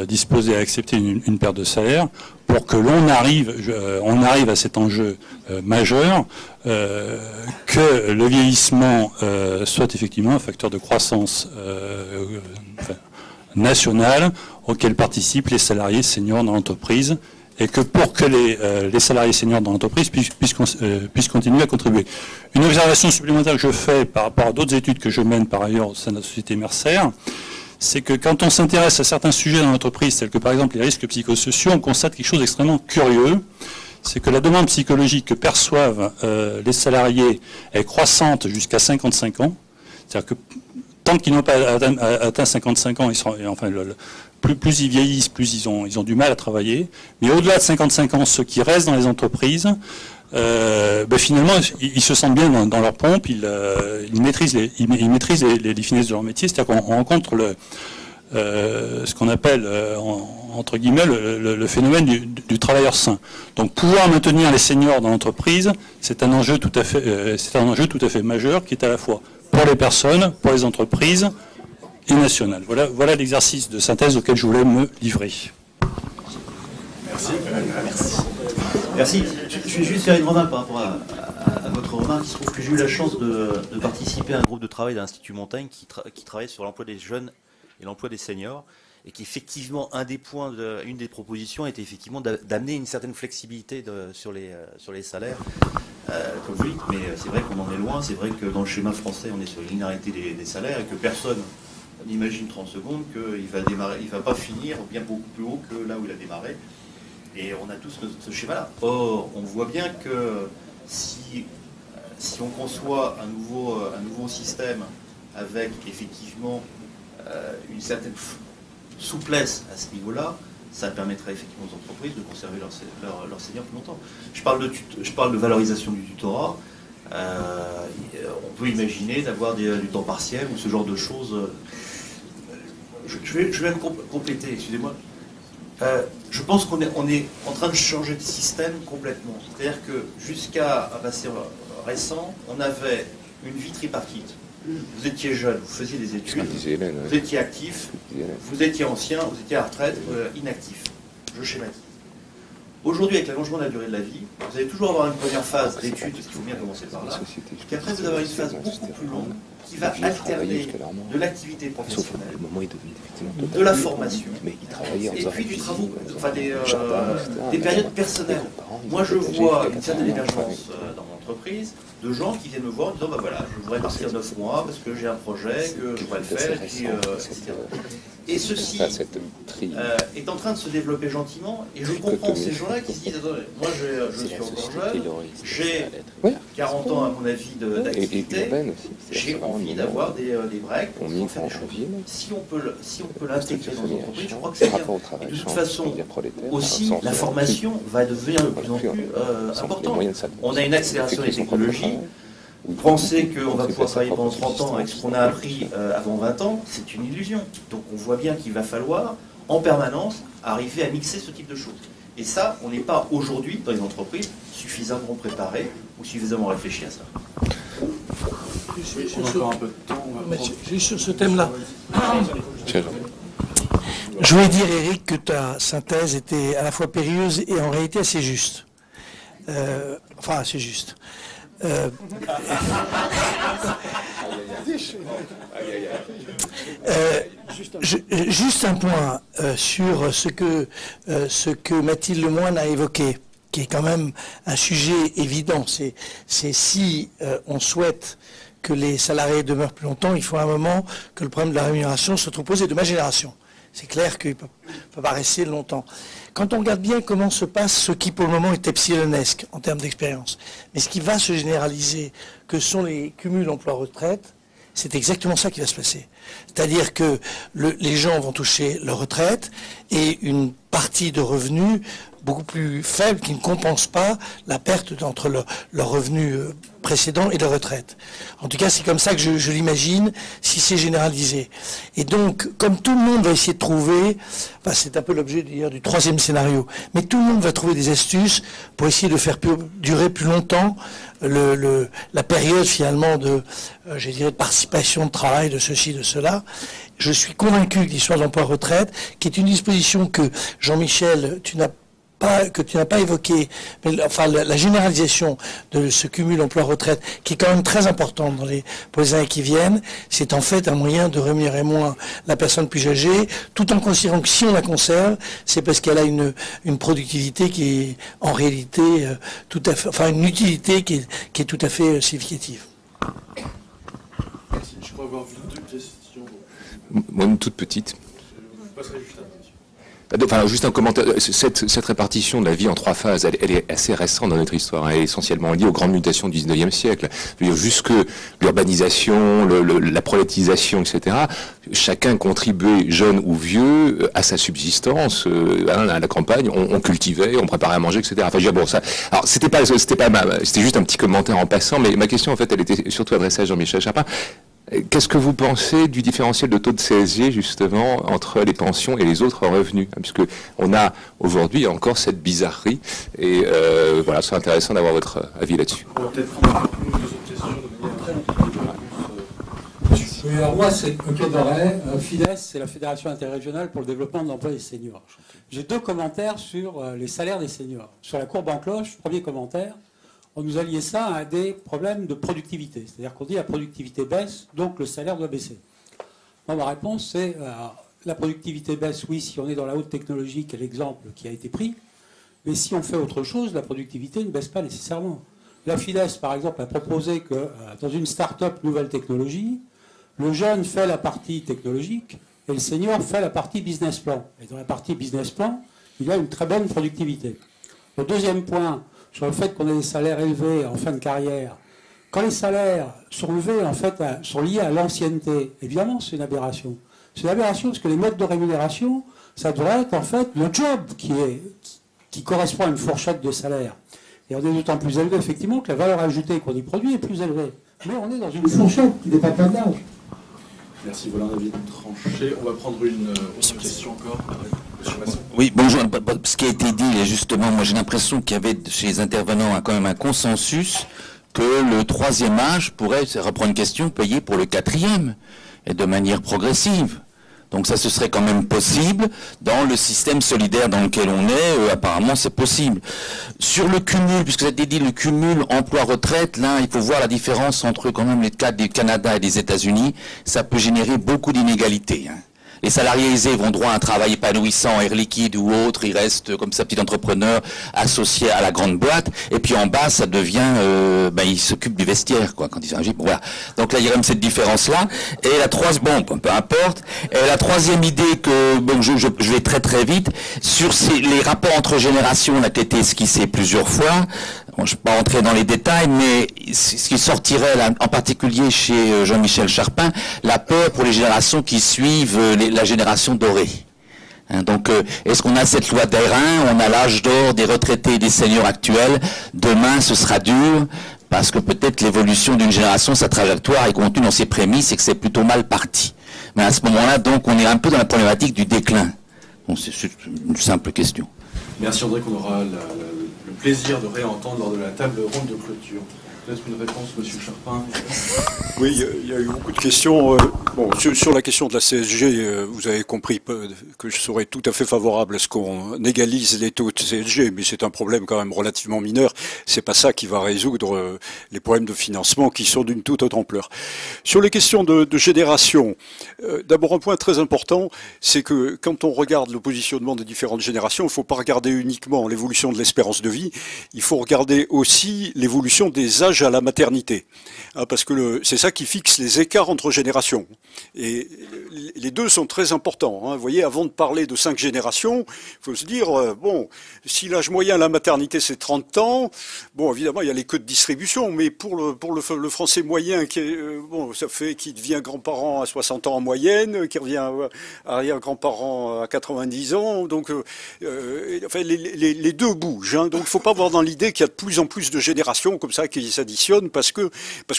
disposés à accepter une perte de salaire, pour que l'on arrive à cet enjeu majeur, que le vieillissement soit effectivement un facteur de croissance nationale auquel participent les salariés seniors dans l'entreprise, et que pour que les salariés seniors dans l'entreprise puissent continuer à contribuer. Une observation supplémentaire que je fais par rapport à d'autres études que je mène par ailleurs au sein de la société Mercer, c'est que quand on s'intéresse à certains sujets dans l'entreprise, tels que par exemple les risques psychosociaux, on constate quelque chose d'extrêmement curieux, c'est que la demande psychologique que perçoivent les salariés est croissante jusqu'à 55 ans, c'est-à-dire que tant qu'ils n'ont pas atteint 55 ans, plus ils vieillissent, plus ils ont du mal à travailler. Mais au-delà de 55 ans, ceux qui restent dans les entreprises, finalement, ils se sentent bien dans leur pompe, ils maîtrisent les finesses de leur métier. C'est-à-dire qu'on rencontre ce qu'on appelle, entre guillemets, le phénomène du travailleur sain. Donc pouvoir maintenir les seniors dans l'entreprise, c'est un enjeu tout à fait majeur, qui est à la fois pour les personnes, pour les entreprises et national. Voilà l'exercice de synthèse auquel je voulais me livrer. Merci. Merci. Je vais juste faire une remarque par rapport à votre remarque. Il se trouve que j'ai eu la chance de participer à un groupe de travail de l'Institut Montaigne qui travaille sur l'emploi des jeunes et l'emploi des seniors, et qu'effectivement, une des propositions était effectivement d'amener une certaine flexibilité sur les salaires, comme vous dites, mais c'est vrai qu'on en est loin. C'est vrai que dans le schéma français, on est sur une linéarité des salaires, et que personne n'imagine 30 secondes qu'il va pas finir bien beaucoup plus haut que là où il a démarré. Et on a tous ce schéma-là. Or, on voit bien que si on conçoit un nouveau système avec effectivement une certaine souplesse à ce niveau-là, ça permettrait effectivement aux entreprises de conserver leurs seniors plus longtemps. Je parle de valorisation du tutorat. On peut imaginer d'avoir du temps partiel ou ce genre de choses. Je vais me compléter, excusez-moi. Je pense qu'on est en train de changer de système complètement. C'est-à-dire que jusqu'à un passé récent, on avait une vie tripartite. Vous étiez jeune, vous faisiez des études, vous étiez actif, vous étiez ancien, vous étiez à la retraite, inactif. Je schématise. Aujourd'hui, avec l'allongement de la durée de la vie, vous allez toujours avoir une première phase d'études, parce qu'il faut bien commencer par là, puis après vous allez avoir une phase beaucoup plus longue qui va alterner de l'activité professionnelle, de la formation, et puis du travail, enfin des périodes personnelles. Moi, je vois une certaine émergence dans mon entreprise de gens qui viennent me voir en disant bah voilà, je voudrais partir 9 mois parce que j'ai un projet, que je pourrais le faire, et puis, etc. Et ceci est en train de se développer gentiment, et je comprends ces gens-là qui se disent attendez, moi je suis encore jeune, j'ai 40 ans à mon avis d'activité, j'ai envie d'avoir des breaks pour faire des choses. Si on peut l'intégrer dans l'entreprise, je crois que c'est bien. Et de toute façon, aussi, la formation va devenir de plus en plus importante. On a une accélération des technologies. Penser qu'on va pouvoir travailler pendant 30 ans avec ce qu'on a appris avant 20 ans, c'est une illusion. Donc on voit bien qu'il va falloir, en permanence, arriver à mixer ce type de choses. Et ça, on n'est pas aujourd'hui, dans les entreprises, suffisamment préparé ou suffisamment réfléchi à ça. On a encore un peu de temps. Juste sur ce thème-là. Je voulais dire, Eric, que ta synthèse était à la fois périlleuse et en réalité assez juste. Assez juste. Juste un point sur ce que Mathilde Lemoine a évoqué, qui est quand même un sujet évident. C'est si on souhaite que les salariés demeurent plus longtemps, il faut à un moment que le problème de la rémunération soit posé de ma génération. C'est clair qu'il ne peut pas rester longtemps. Quand on regarde bien comment se passe ce qui pour le moment est epsilonesque en termes d'expérience, mais ce qui va se généraliser, que sont les cumuls emploi-retraite, c'est exactement ça qui va se passer. C'est-à-dire que les gens vont toucher leur retraite et une partie de revenus beaucoup plus faible qui ne compense pas la perte entre leur revenu précédent et leur retraite. En tout cas, c'est comme ça que je l'imagine, si c'est généralisé. Et donc, comme tout le monde va essayer de trouver, enfin, c'est un peu l'objet d'ailleurs du troisième scénario, mais tout le monde va trouver des astuces pour essayer de faire durer plus longtemps la période finalement de participation, de travail, de ceci, de cela. Je suis convaincu que l'histoire de l'emploi-retraite, qui est une disposition que Jean-Michel, tu n'as pas évoqué, mais enfin la généralisation de ce cumul emploi-retraite, qui est quand même très important pour les années qui viennent, c'est en fait un moyen de rémunérer moins la personne plus âgée, tout en considérant que si on la conserve, c'est parce qu'elle a une productivité qui est en réalité tout à fait, enfin une utilité qui est tout à fait significative. Merci. Je crois avoir vu deux questions. Moi, une toute petite. Je passerai juste après. Enfin, juste un commentaire. Cette répartition de la vie en trois phases, elle est assez récente dans notre histoire. Elle est essentiellement liée aux grandes mutations du 19e siècle. Jusque l'urbanisation, la prolétisation, etc. Chacun contribuait, jeune ou vieux, à sa subsistance. À la campagne, on cultivait, on préparait à manger, etc. Enfin, je veux dire, bon, ça. Alors, c'était juste un petit commentaire en passant, mais ma question, en fait, elle était surtout adressée à Jean-Michel Charpin. Qu'est-ce que vous pensez du différentiel de taux de CSG, justement, entre les pensions et les autres revenus? Puisque on a aujourd'hui encore cette bizarrerie. Et voilà, c'est intéressant d'avoir votre avis là-dessus. On va peut-être prendre une ou deux autres questions. Oui, alors moi, c'est OK Doré. FIDES, c'est la Fédération interrégionale pour le développement de l'emploi des seniors. J'ai deux commentaires sur les salaires des seniors. Sur la courbe en cloche, premier commentaire. On nous a lié ça à des problèmes de productivité. C'est-à-dire qu'on dit la productivité baisse, donc le salaire doit baisser. Moi, ma réponse, c'est la productivité baisse, oui, si on est dans la haute technologie, qui est l'exemple qui a été pris. Mais si on fait autre chose, la productivité ne baisse pas nécessairement. La FIDES, par exemple, a proposé que dans une start-up nouvelle technologie, le jeune fait la partie technologique et le senior fait la partie business plan. Et dans la partie business plan, il y a une très bonne productivité. Le deuxième point, sur le fait qu'on ait des salaires élevés en fin de carrière, quand les salaires sont élevés, en fait, sont liés à l'ancienneté, évidemment, c'est une aberration. C'est une aberration parce que les modes de rémunération, ça devrait être, en fait, le job qui correspond à une fourchette de salaire. Et on est d'autant plus élevé, effectivement, que la valeur ajoutée qu'on y produit est plus élevée. Mais on est dans une fourchette qui n'est pas plein d'âge. Merci, voilà un avis tranché. On va prendre une question encore. Oui, bonjour. Ce qui a été dit, justement, moi j'ai l'impression qu'il y avait chez les intervenants quand même un consensus que le troisième âge pourrait, ça reprend une question, payer pour le quatrième, et de manière progressive. Donc ça, ce serait quand même possible dans le système solidaire dans lequel on est. Apparemment, c'est possible. Sur le cumul, puisque ça a été dit, le cumul emploi-retraite, là, il faut voir la différence entre quand même les cas du Canada et des États-Unis. Ça peut générer beaucoup d'inégalités. Les salariés aisés vont droit à un travail épanouissant, Air Liquide ou autre, ils restent comme ça petit entrepreneur associé à la grande boîte, et puis en bas ça devient, ils s'occupent du vestiaire, quoi, quand ils sont bon, voilà. Donc là il y a même cette différence-là. Et la troisième, bon, peu importe. Et la troisième idée que, bon, je vais très très vite, sur les rapports entre générations, là, qui a été esquissé plusieurs fois. Bon, je ne vais pas rentrer dans les détails, mais ce qui sortirait, là, en particulier chez Jean-Michel Charpin, la peur pour les générations qui suivent la génération dorée. Donc, est-ce qu'on a cette loi d'airain, on a l'âge d'or des retraités et des seniors actuels, demain ce sera dur, parce que peut-être l'évolution d'une génération, sa trajectoire est contenue dans ses prémices et que c'est plutôt mal parti. Mais à ce moment-là, donc, on est un peu dans la problématique du déclin. Bon, c'est une simple question. Merci André, qu'on aura le plaisir de réentendre lors de la table ronde de clôture. Peut-être une réponse, Monsieur Charpin. Oui, il y a eu beaucoup de questions. Bon, sur la question de la CSG, vous avez compris que je serais tout à fait favorable à ce qu'on égalise les taux de CSG, mais c'est un problème quand même relativement mineur. C'est pas ça qui va résoudre les problèmes de financement qui sont d'une toute autre ampleur. Sur les questions de génération, d'abord un point très important, c'est que quand on regarde le positionnement des différentes générations, il ne faut pas regarder uniquement l'évolution de l'espérance de vie, il faut regarder aussi l'évolution des âges à la maternité, parce que c'est ça qui fixe les écarts entre générations. Et les deux sont très importants. Vous voyez, avant de parler de 5 générations, il faut se dire, bon, si l'âge moyen à la maternité c'est 30 ans, bon, évidemment, il y a les queues de distribution, mais pour le français moyen, qui devient grand-parent à 60 ans en moyenne, qui revient arrière-grand-parent à 90 ans, donc enfin, les deux bougent. Donc il ne faut pas avoir dans l'idée qu'il y a de plus en plus de générations comme ça qui s'additionnent, parce que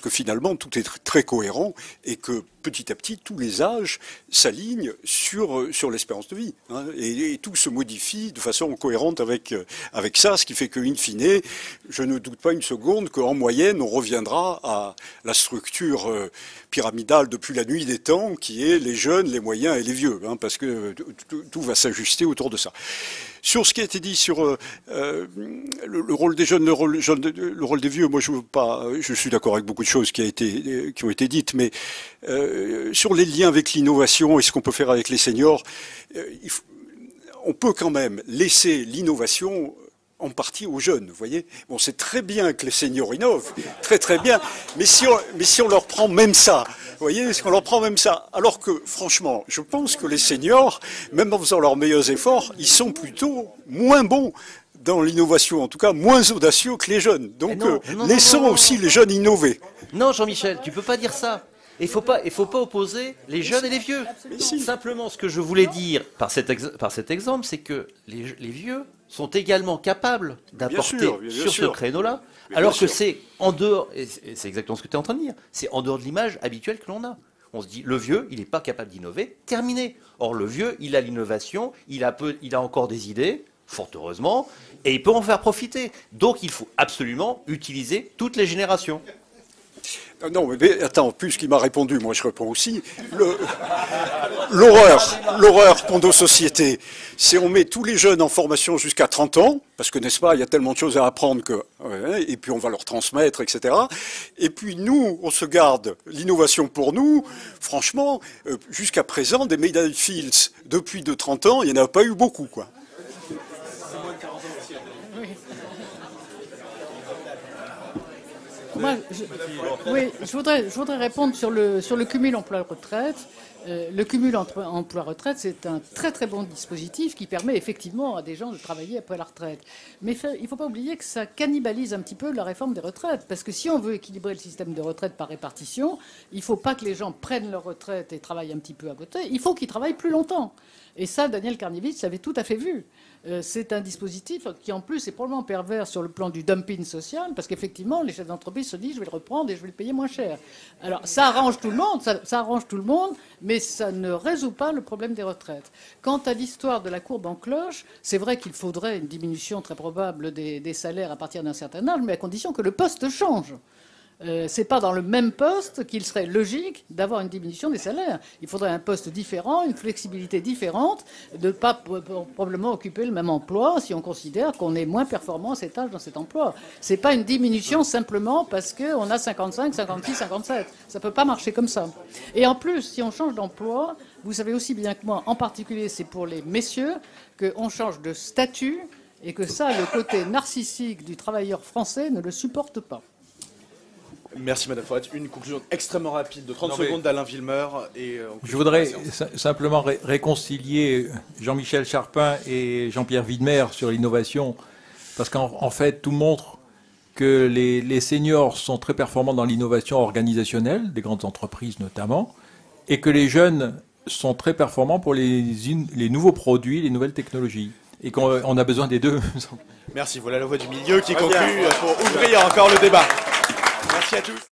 finalement tout est très cohérent et que petit à petit tous les âges s'alignent sur l'espérance de vie, et tout se modifie de façon cohérente avec ça, ce qui fait que in fine, je ne doute pas une seconde qu'en moyenne on reviendra à la structure pyramidale depuis la nuit des temps, qui est les jeunes, les moyens et les vieux, parce que tout va s'ajuster autour de ça. Sur ce qui a été dit sur le rôle des jeunes, le rôle des vieux, moi je suis d'accord avec beaucoup de choses qui ont été dites, mais sur les liens avec l'innovation et ce qu'on peut faire avec les seniors, on peut quand même laisser l'innovation en partie aux jeunes, vous voyez. Bon, c'est très bien que les seniors innovent, très très bien, mais si on leur prend même ça, vous voyez, si on leur prend même ça, alors que franchement, je pense que les seniors, même en faisant leurs meilleurs efforts, ils sont plutôt moins bons dans l'innovation, en tout cas moins audacieux que les jeunes. Donc laissons aussi les jeunes innover. Non, Jean-Michel, tu peux pas dire ça. Il faut pas opposer les jeunes et les vieux. Si. Simplement, ce que je voulais dire par cet exemple, c'est que les vieux sont également capables d'apporter sur ce créneau-là, alors que c'est en dehors, et c'est exactement ce que tu es en train de dire, c'est en dehors de l'image habituelle que l'on a. On se dit, le vieux, il n'est pas capable d'innover, terminé. Or, le vieux, il a l'innovation, il a encore des idées, fort heureusement, et il peut en faire profiter. Donc, il faut absolument utiliser toutes les générations. Non, mais attends, puisqu'il m'a répondu, moi je réponds aussi. L'horreur pour nos sociétés, c'est on met tous les jeunes en formation jusqu'à 30 ans, parce que, n'est-ce pas, il y a tellement de choses à apprendre et puis on va leur transmettre, etc. Et puis nous, on se garde l'innovation pour nous. Franchement, jusqu'à présent, des Medal Fields depuis 30 ans, il n'y en a pas eu beaucoup, quoi. Moi, je voudrais répondre sur le cumul emploi-retraite. Le cumul emploi-retraite, c'est un très très bon dispositif qui permet effectivement à des gens de travailler après la retraite. Mais il ne faut pas oublier que ça cannibalise un petit peu la réforme des retraites. Parce que si on veut équilibrer le système de retraite par répartition, il ne faut pas que les gens prennent leur retraite et travaillent un petit peu à côté. Il faut qu'ils travaillent plus longtemps. Et ça, Daniel Karniewicz l'avait tout à fait vu. C'est un dispositif qui, en plus, est probablement pervers sur le plan du dumping social, parce qu'effectivement, les chefs d'entreprise se disent « je vais le reprendre et je vais le payer moins cher ». Alors, ça arrange tout le monde, ça arrange tout le monde, mais ça ne résout pas le problème des retraites. Quant à l'histoire de la courbe en cloche, c'est vrai qu'il faudrait une diminution très probable des salaires à partir d'un certain âge, mais à condition que le poste change. C'est pas dans le même poste qu'il serait logique d'avoir une diminution des salaires. Il faudrait un poste différent, une flexibilité différente, de ne pas probablement occuper le même emploi si on considère qu'on est moins performant à cet âge dans cet emploi. C'est pas une diminution simplement parce qu'on a 55, 56, 57. Ça peut pas marcher comme ça. Et en plus, si on change d'emploi, vous savez aussi bien que moi, en particulier c'est pour les messieurs, qu'on change de statut et que ça, le côté narcissique du travailleur français ne le supporte pas. Merci Madame Forret. Une conclusion extrêmement rapide de 30 secondes d'Alain Villemeur. Je voudrais simplement réconcilier Jean-Michel Charpin et Jean-Pierre Widmer sur l'innovation, parce qu'en fait, tout montre que les seniors sont très performants dans l'innovation organisationnelle, des grandes entreprises notamment, et que les jeunes sont très performants pour les nouveaux produits, les nouvelles technologies, et qu'on a besoin des deux. Merci, voilà la voix du milieu qui conclut pour ouvrir encore le débat. Merci à tous.